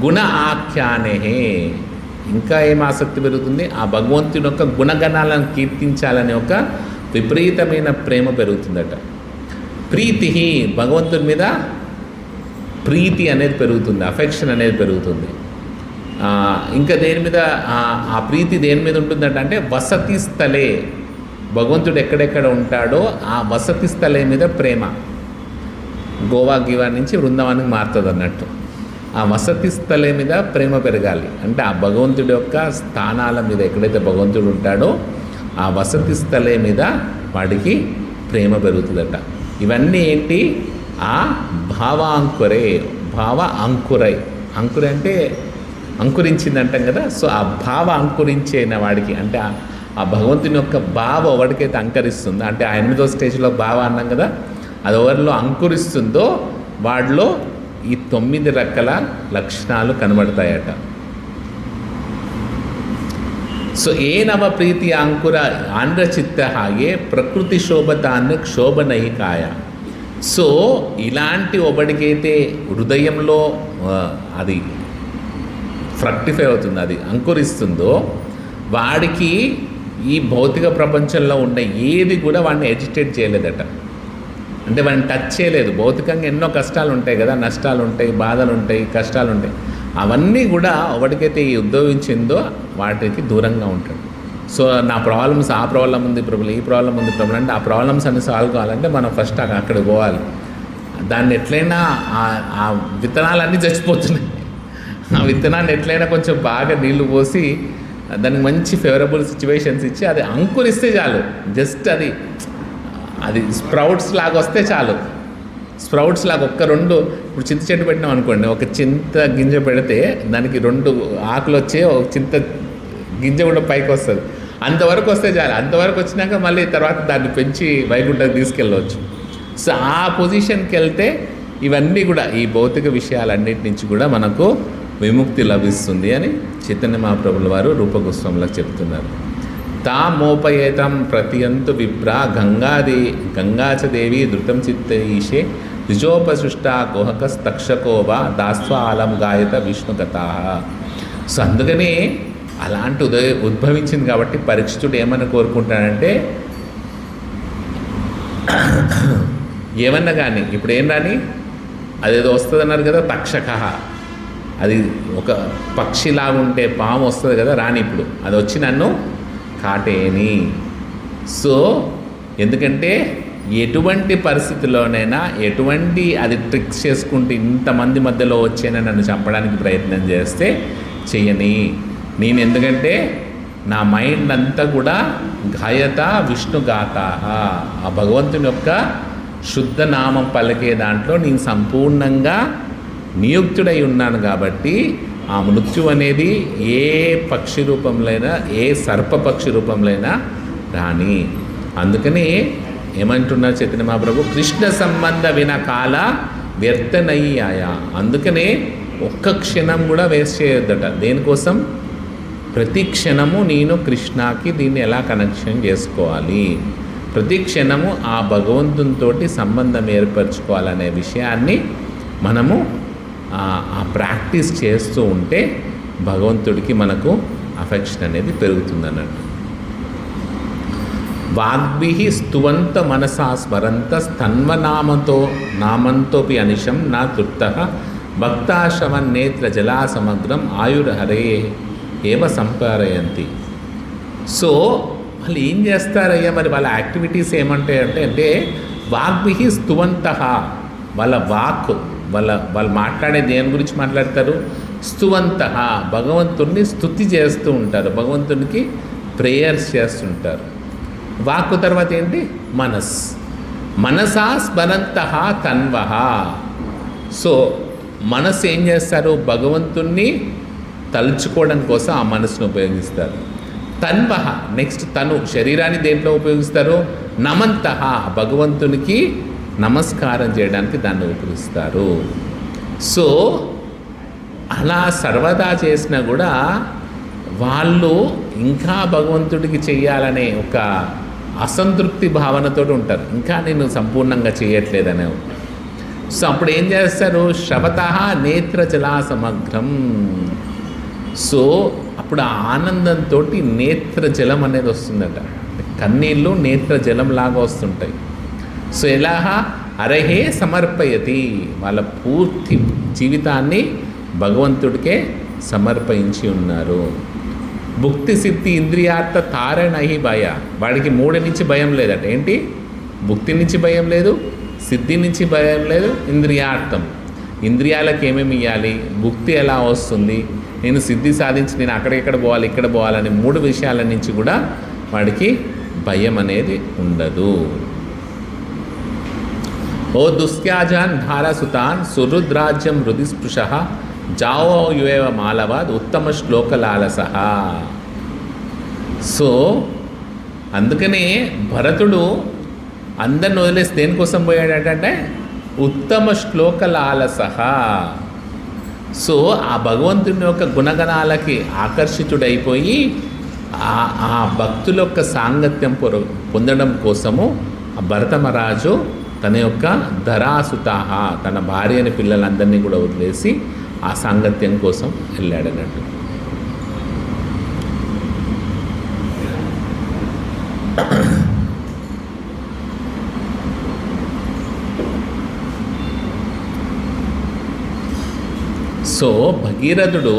గుణ ఆఖ్యానే, ఇంకా ఏం ఆసక్తి పెరుగుతుంది? ఆ భగవంతుని యొక్క గుణగణాలను కీర్తించాలనే ఒక విపరీతమైన ప్రేమ పెరుగుతుందట. ప్రీతి, భగవంతుని మీద ప్రీతి అనేది పెరుగుతుంది, అఫెక్షన్ అనేది పెరుగుతుంది. ఇంకా దేని మీద ఆ ప్రీతి దేని మీద ఉంటుందట అంటే వసతి స్థలే, భగవంతుడు ఎక్కడెక్కడ ఉంటాడో ఆ వసతి స్థలే మీద ప్రేమ. గోవా గివా నుంచి బృందావనానికి మారుతుంది అన్నట్టు. ఆ వసతి స్థలే మీద ప్రేమ పెరగాలి అంటే ఆ భగవంతుడి యొక్క స్థానాల మీద ఎక్కడైతే భగవంతుడు ఉంటాడో ఆ వసతి స్థలే మీద వాడికి ప్రేమ పెరుగుతుందట. ఇవన్నీ ఏంటి? ఆ భావాంకురే, భావ అంకురై, అంకురై అంటే అంకురించింది అంటాం కదా. సో ఆ భావ అంకురించిన వాడికి అంటే ఆ భగవంతుని యొక్క భావ ఎవరికైతే అంకరిస్తుందో, అంటే ఆ 8వ స్టేజ్లో భావ అన్నాం కదా, అది ఎవరిలో అంకురిస్తుందో వాడిలో ఈ 9 రకాల లక్షణాలు కనబడతాయట. సో ఏ నవ ప్రీతి అంకుర ఆంధ్రచిత్త ఏ ప్రకృతి శోభతాన్ని క్షోభనయికాయ. సో ఇలాంటి ఒకడికైతే హృదయంలో అది ఫ్రక్టిఫై అవుతుంది, అది అంకురిస్తుందో వాడికి ఈ భౌతిక ప్రపంచంలో ఉన్న ఏది కూడా వాడిని ఎజిటేట్ చేయలేదట. అంటే వాడిని టచ్ చేయలేదు. భౌతికంగా ఎన్నో కష్టాలు ఉంటాయి కదా, నష్టాలు ఉంటాయి, బాధలు ఉంటాయి, కష్టాలు ఉంటాయి. అవన్నీ కూడా ఎవరికైతే ఈ ఉద్భవించిందో వాటికి దూరంగా ఉంటాడు. సో నా ప్రాబ్లమ్స్, ఆ ప్రాబ్లం ఉంది ప్రాబ్లం, ఈ ప్రాబ్లం ఉంది ప్రాబ్లం అంటే ఆ ప్రాబ్లమ్స్ అన్ని సాల్వ్ కావాలంటే మనం ఫస్ట్ అక్కడికి పోవాలి. దాన్ని ఎట్లయినా ఆ విత్తనాలన్నీ చచ్చిపోతున్నాయి. ఆ విత్తనాన్ని ఎట్లయినా కొంచెం బాగా నీళ్లు పోసి దానికి మంచి ఫేవరబుల్ సిచ్యువేషన్స్ ఇచ్చి అది అంకురిస్తే చాలు. జస్ట్ అది స్ప్రౌట్స్ లాగా వస్తే చాలు. స్ప్రౌట్స్ లాగా ఒక్క 2 ఇప్పుడు చింత చెట్టు పెట్టినాం అనుకోండి, ఒక చింత గింజ పెడితే దానికి 2 ఆకులు వచ్చే ఒక చింత గింజ కూడా పైకి వస్తుంది. అంతవరకు వస్తే చాలు. అంతవరకు వచ్చినాక మళ్ళీ తర్వాత దాన్ని పెంచి వైకుంఠానికి తీసుకెళ్ళవచ్చు. సో ఆ పొజిషన్కి వెళ్తే ఇవన్నీ కూడా ఈ భౌతిక విషయాలన్నిటి నుంచి కూడా మనకు విముక్తి లభిస్తుంది అని చైతన్య మహాప్రభుల వారు రూపగోస్వాములకు చెప్తున్నారు. తామోపయేతం ప్రతియంతు విప్ర గంగాచదేవి ధృతం చిత్తైషే ద్విజోపసృష్ట కుహకస్తక్షకోవా దాస్వాలం గాయత విష్ణుగతా. సో అందుకని అలాంటి ఉద్భవించింది కాబట్టి పరీక్షితుడు ఏమని కోరుకుంటాడంటే ఏమన్నా కానీ ఇప్పుడు ఏం రాని అదేదో వస్తుంది అన్నారు కదా, తక్షక, అది ఒక పక్షిలాగా ఉంటే పాము వస్తుంది కదా, రాని ఇప్పుడు అది వచ్చి నన్ను కాటేని. సో ఎందుకంటే ఎటువంటి పరిస్థితుల్లోనైనా ఎటువంటి అది ట్రిక్స్ చేసుకుంటూ ఇంతమంది మధ్యలో వచ్చేనా నన్ను చంపడానికి ప్రయత్నం చేస్తే చెయ్యని నేను. ఎందుకంటే నా మైండ్ అంతా కూడా గాయత విష్ణుగాత, ఆ భగవంతుని యొక్క శుద్ధ నామం పలికే దాంట్లో నేను సంపూర్ణంగా నియుక్తుడై ఉన్నాను. కాబట్టి ఆ మృత్యు అనేది ఏ పక్షి రూపంలోనైనా, ఏ సర్పపక్షి రూపంలోనైనా రాని. అందుకని ఏమంటున్నారు చైతన్య మహాప్రభు, కృష్ణ సంబంధ విన కాల వ్యర్థనయ్యాయ. అందుకనే ఒక్క క్షణం కూడా వేస్ట్ చేయొద్దట. దేనికోసం? ప్రతి క్షణము నేను కృష్ణకి దీన్ని ఎలా కనెక్షన్ చేసుకోవాలి, ప్రతి క్షణము ఆ భగవంతునితో సంబంధం ఏర్పరచుకోవాలనే విషయాన్ని మనము ఆ ప్రాక్టీస్ చేస్తూ ఉంటే భగవంతుడికి మనకు అఫెక్షన్ అనేది పెరుగుతుందన్నట్టు. వాగ్భి స్తువంత మనసా స్మరంత నామంతోపి అనిశం నా తృప్త భక్తాశ్రవన్నేత్ర జలా సమగ్రం ఆయుర్హరే ఏవ సంపారయంతి. సో వాళ్ళు ఏం చేస్తారయ్యా మరి, వాళ్ళ యాక్టివిటీస్ ఏమంటాయంటే అంటే వాగ్భి స్తువంత, వాళ్ళ వాక్, వాళ్ళు మాట్లాడే దేని గురించి మాట్లాడతారు? స్తువంత, భగవంతుడిని స్తుతి చేస్తూ ఉంటారు, భగవంతునికి ప్రేయర్స్ చేస్తుంటారు. వాక్కు తర్వాత ఏంటి? మనసా స్మరంత తన్వః. సో మనసు ఏం చేస్తారు? భగవంతుణ్ణి తలుచుకోవడం కోసం ఆ మనసును ఉపయోగిస్తారు. తన్వః, నెక్స్ట్ తను, శరీరాన్ని దేంట్లో ఉపయోగిస్తారు? నమంతః భగవంతునికి నమస్కారం చేయడానికి దాన్ని ఉపయోగిస్తారు. సో అలా సర్వదా చేసినా కూడా వాళ్ళు ఇంకా భగవంతుడికి చెయ్యాలనే ఒక అసంతృప్తి భావనతో ఉంటారు, ఇంకా నేను సంపూర్ణంగా చేయట్లేదనే. సో అప్పుడు ఏం చేస్తారు, శ్రవతః నేత్రజలా సమగ్రం. సో అప్పుడు ఆ ఆనందంతో నేత్రజలం అనేది వస్తుందట, కన్నీళ్ళు నేత్రజలం లాగా వస్తుంటాయి. సో ఎలా అరహే సమర్పయతి, వాళ్ళ పూర్తి జీవితాన్ని భగవంతుడికే సమర్పించి ఉన్నారు. భుక్తి సిద్ధి ఇంద్రియార్థ తారణహి భయ, వాడికి 3 నుంచి భయం లేదట. ఏంటి? భుక్తి నుంచి భయం లేదు, సిద్ధి నుంచి భయం లేదు, ఇంద్రియార్థం. ఇంద్రియాలకు ఏమేమి ఇవ్వాలి, భుక్తి ఎలా వస్తుంది, నేను సిద్ధి సాధించి నేను అక్కడిక్కడ పోవాలి ఇక్కడ పోవాలని 3 విషయాల నుంచి కూడా వాడికి భయం అనేది ఉండదు. ఓ దుస్త్యాజాన్ ధారాసుతాన్ సురుద్రాజ్యం హృదిస్పృశ జావో యువేవ మాలవాద్ ఉత్తమ శ్లోక లాలస. సో అందుకనే భరతుడు అందరిని వదిలేసి దేనికోసం పోయాడంటే ఉత్తమ శ్లోక లాలస. సో ఆ భగవంతుని యొక్క గుణగణాలకి ఆకర్షితుడైపోయి ఆ భక్తుల యొక్క సాంగత్యం పొందడం కోసము ఆ భరతమరాజు తన యొక్క ధరాసుతాహ, తన భార్యని పిల్లలందరినీ కూడా వదిలేసి ఆ సాంగత్యం కోసం వెళ్ళాడన్నట్టు. సో భగీరథుడు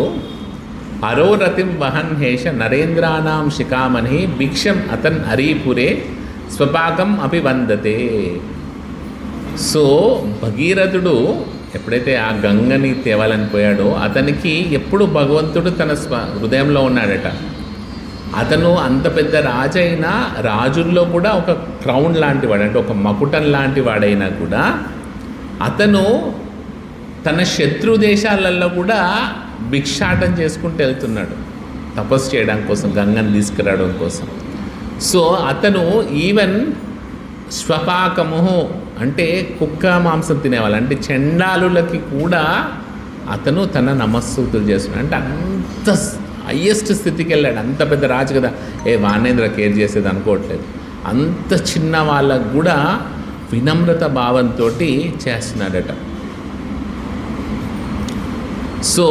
అరోరతిం వహన్ హేష నరేంద్రానాం శిఖామణి భిక్షం అతన్ అరీపురే స్వపాకం అభివందతే. సో భగీరథుడు ఎప్పుడైతే ఆ గంగని తేవాలని పోయాడో అతనికి ఎప్పుడు భగవంతుడు తన హృదయంలో ఉన్నాడట. అతను అంత పెద్ద రాజైనా, రాజుల్లో కూడా ఒక క్రౌన్ లాంటి వాడు, అంటే ఒక మకుటం లాంటి వాడైనా కూడా అతను తన శత్రు దేశాలలో కూడా భిక్షాటం చేసుకుంటూ వెళ్తున్నాడు తపస్సు చేయడం కోసం, గంగని తీసుకురావడం కోసం. సో అతను ఈవెన్ స్వపాకము అంటే కుక్క మాంసం తినేవాళ్ళు, అంటే చండాలులకి కూడా అతను తన నమస్సుతులు చేస్తున్నాడు. అంటే అంత హయ్యెస్ట్ స్థితికి వెళ్ళాడు. అంత పెద్ద రాజు కదా, వాణేంద్ర కేర్ చేసేది అనుకోవట్లేదు. అంత చిన్న వాళ్ళకు కూడా వినమ్రత భావంతో చేస్తున్నాడట. సో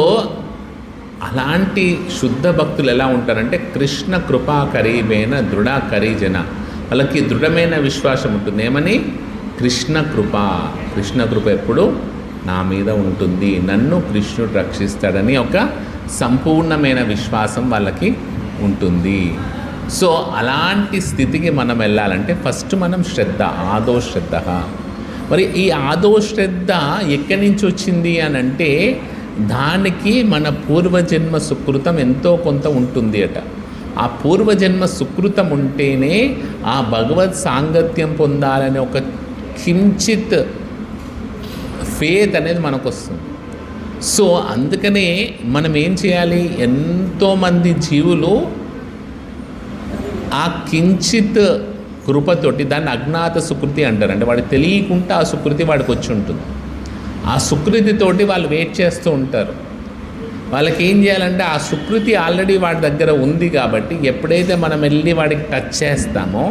అలాంటి శుద్ధ భక్తులు ఎలా ఉంటారంటే కృష్ణ కృపా కరీబేన దృఢ కరీజన, వాళ్ళకి దృఢమైన విశ్వాసం ఉంటుంది. ఏమని? కృష్ణ కృప, కృష్ణ కృప ఎప్పుడు నా మీద ఉంటుంది, నన్ను కృష్ణుడు రక్షిస్తాడని ఒక సంపూర్ణమైన విశ్వాసం వాళ్ళకి ఉంటుంది. సో అలాంటి స్థితికి మనం వెళ్ళాలంటే ఫస్ట్ మనం శ్రద్ధ, ఆదో శ్రద్ధ. మరి ఈ ఆదో శ్రద్ధ ఎక్కడి నుంచి వచ్చింది అని అంటే దానికి మన పూర్వజన్మ సుకృతం ఎంతో కొంత ఉంటుంది అట. ఆ పూర్వజన్మ సుకృతం ఉంటేనే ఆ భగవత్ సాంగత్యం పొందాలనే ఒక కించిత్ ఫేత్ అనేది మనకు వస్తుంది. సో అందుకనే మనం ఏం చేయాలి, ఎంతోమంది జీవులు ఆ కించిత్ కృపతోటి, దాన్ని అజ్ఞాత సుకృతి అంటారు, అంటే వాడికి తెలియకుండా ఆ సుకృతి వాడికి వచ్చి ఉంటుంది. ఆ సుకృతితోటి వాళ్ళు వెయిట్ చేస్తూ ఉంటారు. వాళ్ళకి ఏం చేయాలంటే ఆ సుకృతి ఆల్రెడీ వాడి దగ్గర ఉంది కాబట్టి ఎప్పుడైతే మనం వెళ్ళి వాడికి టచ్ చేస్తామో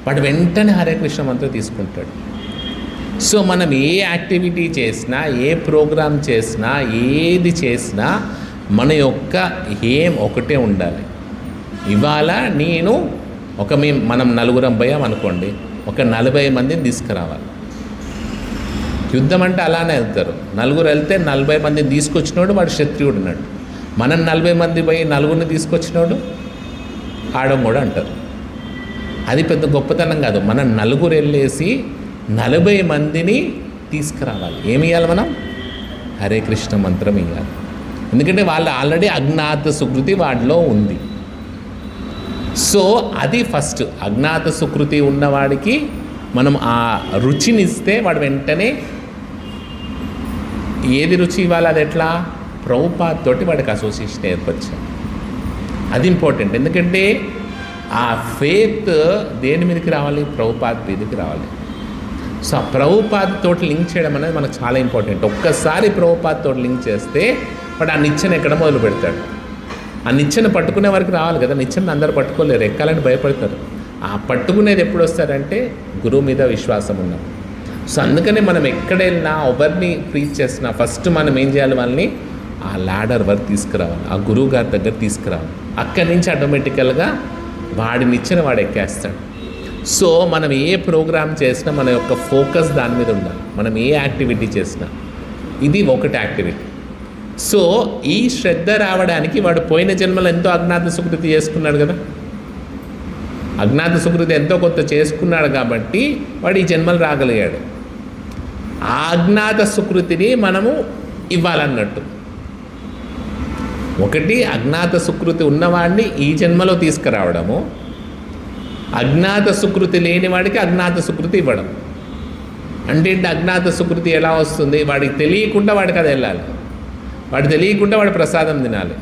వాడు వెంటనే హరే కృష్ణ మంత్రం తీసుకుంటాడు. సో మనం ఏ యాక్టివిటీ చేసినా, ఏ ప్రోగ్రామ్ చేసినా, ఏది చేసినా మన యొక్క ఏం ఒకటే ఉండాలి. ఇవాళ నేను మనం 4 పోయాం అనుకోండి, ఒక 40 మందిని తీసుకురావాలి. యుద్ధం అంటే అలానే వెళ్తారు. 4 వెళ్తే 40 మందిని తీసుకొచ్చినోడు వాడు క్షత్రియుడు అన్నాడు. మనం 40 మంది పోయి 4 తీసుకొచ్చినోడు ఆడమోడు అంటారు. అది పెద్ద గొప్పతనం కాదు. మనం 4 వెళ్ళేసి 40 మందిని తీసుకురావాలి. ఏమి ఇవ్వాలి మనం? హరే కృష్ణ మంత్రం ఇవ్వాలి. ఎందుకంటే వాళ్ళు ఆల్రెడీ అజ్ఞాత సుకృతి వాడిలో ఉంది. సో అది ఫస్ట్. అజ్ఞాత సుకృతి ఉన్నవాడికి మనం ఆ రుచినిస్తే వాడు వెంటనే ఏది రుచి ఇవ్వాలి, అది ఎట్లా? ప్రభుపాద్ తోటి వాడికి అసోసియేషన్ ఏర్పరిచాం. అది ఇంపార్టెంట్. ఎందుకంటే ఆ ఫేత్ దేని మీదకి రావాలి? ప్రభుపాద్ మీదకి రావాలి. సో ఆ ప్రభుపాద్ తోటి లింక్ చేయడం అనేది మనకు చాలా ఇంపార్టెంట్. ఒక్కసారి ప్రభుపాద్ తోటి లింక్ చేస్తే వాడు ఆ నిచ్చెన ఎక్కడ మొదలు పెడతాడు. ఆ నిచ్చెన పట్టుకునే వరకు రావాలి కదా. నిచ్చెన అందరూ పట్టుకోలేరు, ఎక్కాలని భయపడతారు. ఆ పట్టుకునేది ఎప్పుడు వస్తారంటే గురువు మీద విశ్వాసం ఉన్నాం. సో అందుకనే మనం ఎక్కడ వెళ్ళినా ఎవరిని ప్రీచ్ చేసినా ఫస్ట్ మనం ఏం చేయాలి? వాళ్ళని ఆ ల్యాడర్ వరకు తీసుకురావాలి, ఆ గురువు గారి దగ్గర తీసుకురావాలి. అక్కడి నుంచి ఆటోమేటికల్గా వాడి నిచ్చెన వాడు ఎక్కేస్తాడు. సో మనం ఏ ప్రోగ్రామ్ చేసినా మన యొక్క ఫోకస్ దాని మీద ఉండాలి. మనం ఏ యాక్టివిటీ చేసినా ఇది ఒకటి యాక్టివిటీ. సో ఈ శ్రద్ధ రావడానికి వాడు పోయిన జన్మలో ఎంతో అజ్ఞాత సుకృతి చేసుకున్నాడు కదా. అజ్ఞాత సుకృతి ఎంతో కొంత చేసుకున్నాడు కాబట్టి వాడు ఈ జన్మలు రాగలిగాడు. ఆ అజ్ఞాత సుకృతిని మనము ఇవ్వాలన్నట్టు. ఒకటి అజ్ఞాత సుకృతి ఉన్నవాడిని ఈ జన్మలో తీసుకురావడము, అజ్ఞాత సుకృతి లేని వాడికి అజ్ఞాత సుకృతి ఇవ్వడం. అంటే అజ్ఞాత సుకృతి ఎలా వస్తుంది? వాడికి తెలియకుండా వాడికి అది వెళ్ళాలి. వాడు తెలియకుండా వాడు ప్రసాదం తినాలి.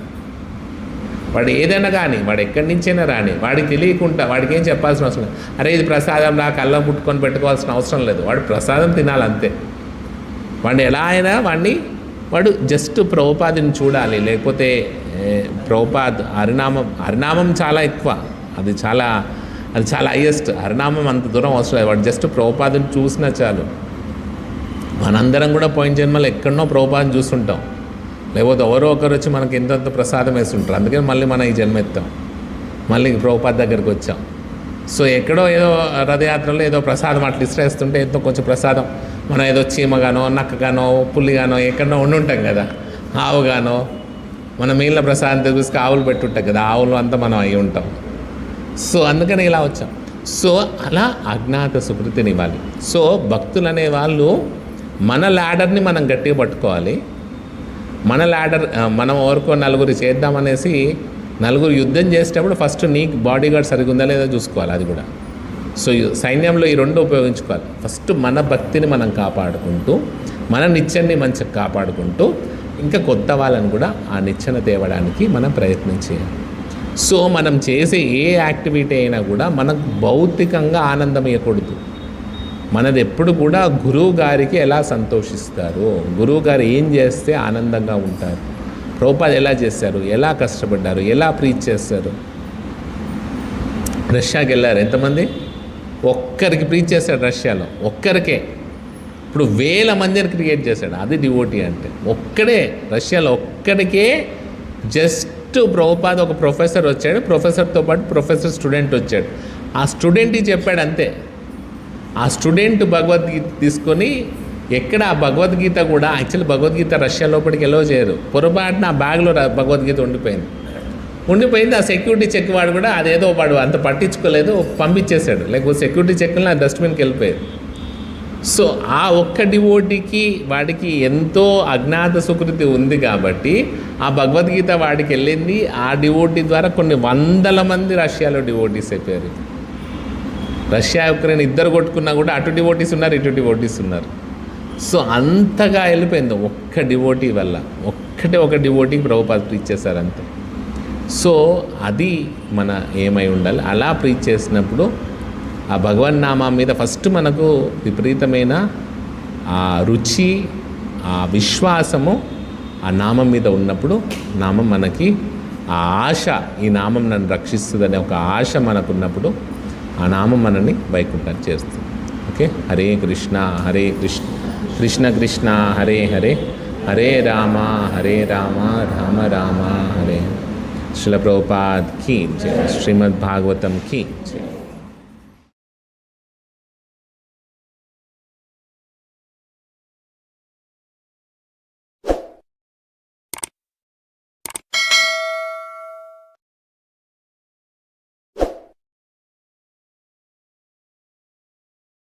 వాడు ఏదైనా కానీ, వాడు ఎక్కడి నుంచైనా రాని, వాడికి తెలియకుండా వాడికి ఏం చెప్పాల్సిన అవసరం లేదు. అరే ఇది ప్రసాదం రా కళ్ళ ముట్టుకొని పెట్టుకోవాల్సిన అవసరం లేదు. వాడు ప్రసాదం తినాలి అంతే. వాడిని ఎలా అయినా వాడు జస్ట్ ప్రభుపాదిని చూడాలి. లేకపోతే ప్రభుపాద్ హరినామం చాలా ఎక్కువ, అది చాలా హైయెస్ట్. హరినామం అంత దూరం అవసరం లేదు. వాడు జస్ట్ ప్రభుపాదిని చూసినా చాలు. మనందరం కూడా పోయిన జన్మలో ఎక్కడనో ప్రభుపాదిని చూస్తుంటాం, లేకపోతే ఎవరో ఒకరు వచ్చి మనకి ఎంతంత ప్రసాదం వేస్తుంటారు. అందుకని మళ్ళీ మనం ఈ జన్మ ఎత్తాం, మళ్ళీ ప్రభుపాద్ దగ్గరికి వచ్చాం. సో ఎక్కడో ఏదో రథయాత్రలో ఏదో ప్రసాదం అట్లా ఇష్టేస్తుంటే ఎంతో కొంచెం ప్రసాదం మనం ఏదో చీమగానో నక్కగానో పుల్లిగానో ఎక్కడనో ఉంటాం కదా, ఆవుగానో మనం మిగిలిన ప్రసాదం తీసుకు ఆవులు పెట్టుంటాం కదా, ఆవులు అంతా మనం అయి ఉంటాం. సో అందుకని ఇలా వచ్చాం. సో అలా అజ్ఞాత సుకృతిని ఇవ్వాలి. సో భక్తులు అనే వాళ్ళు మన ల్యాడర్ని మనం గట్టిగా పట్టుకోవాలి. మన ల్యాడర్ మనం ఎవరికో నలుగురు చేద్దామనేసి నలుగురు యుద్ధం చేసేటప్పుడు ఫస్ట్ నీకు బాడీ గార్డ్ సరిగ్గా ఉందా లేదా చూసుకోవాలి. అది కూడా సో సైన్యంలో ఈ రెండు ఉపయోగించుకోవాలి. ఫస్ట్ మన భక్తిని మనం కాపాడుకుంటూ, మన నిత్యాన్ని మంచిగా కాపాడుకుంటూ, ఇంకా కొత్త వాళ్ళని కూడా ఆ నిచ్చెన తేవడానికి మనం ప్రయత్నం చేయాలి. సో మనం చేసే ఏ యాక్టివిటీ అయినా కూడా మనకు భౌతికంగా ఆనందం ఇవ్వకూడదు. మనది ఎప్పుడు కూడా గురువు గారికి ఎలా సంతోషిస్తారు, గురువు గారు ఏం చేస్తే ఆనందంగా ఉంటారు, ప్రభుపాద్ ఎలా చేశారు, ఎలా కష్టపడ్డారు, ఎలా ప్రీచ్ చేస్తారు. రష్యాకి వెళ్ళారు ఎంతమంది? ఒక్కరికి ప్రీచ్ చేశాడు రష్యాలో, ఒక్కరికే. ఇప్పుడు 1000 మందిని క్రియేట్ చేశాడు. అది డివోటీ అంటే. ఒక్కడే రష్యాలో ఒక్కడికే జస్ట్ ప్రభుపాద్ ఒక ప్రొఫెసర్ వచ్చాడు, ప్రొఫెసర్తో పాటు ప్రొఫెసర్ స్టూడెంట్ వచ్చాడు. ఆ స్టూడెంట్కి చెప్పాడు అంతే. ఆ స్టూడెంట్ భగవద్గీత తీసుకొని ఎక్కడ ఆ భగవద్గీత కూడా యాక్చువల్లీ భగవద్గీత రష్యా లోపలికి ఎలో చేయరు. పొరపాటున ఆ బ్యాగ్లో భగవద్గీత ఉండిపోయింది. ఆ సెక్యూరిటీ చెక్ వాడు కూడా అదేదో వాడు అంత పట్టించుకోలేదు, పంపించేశాడు. లేకపోతే సెక్యూరిటీ చెక్లో ఆ డస్ట్బిన్కి వెళ్ళిపోయారు. సో ఆ ఒక్క డివోటీకి వాడికి ఎంతో అజ్ఞాత సుకృతి ఉంది కాబట్టి ఆ భగవద్గీత వాడికి వెళ్ళింది. ఆ డివోటీ ద్వారా కొన్ని 100 మంది రష్యాలో డివోటీస్ అయిపోయారు. రష్యా ఉక్రెయిన్ ఇద్దరు కొట్టుకున్నా కూడా అటు డివోటీస్ ఉన్నారు, ఇటు డివోటీస్ ఉన్నారు. సో అంతగా వెళ్ళిపోయింది ఒక్క డివోటీ వల్ల. ఒక డివోటీకి ప్రభుపాద్ ప్రీచ్ చేశారు అంతే. సో అది మన ఏమై ఉండాలి. అలా ప్రీచ్ చేసినప్పుడు ఆ భగవన్నామా మీద ఫస్ట్ మనకు విపరీతమైన ఆ రుచి, ఆ విశ్వాసము ఆ నామం మీద ఉన్నప్పుడు, నామం మనకి ఆ ఆశ, ఈ నామం నన్ను రక్షిస్తుందనే ఒక ఆశ మనకున్నప్పుడు ఆ నామం మనల్ని వైకుంఠాన్ని చేస్తుంది. ఓకే. హరే కృష్ణ హరే కృష్ణ కృష్ణ కృష్ణ హరే హరే, హరే రామ రామ రామ హరే. శ్రీల ప్రభుపాద్ కీ జై. శ్రీమద్ భాగవతం కీ జై.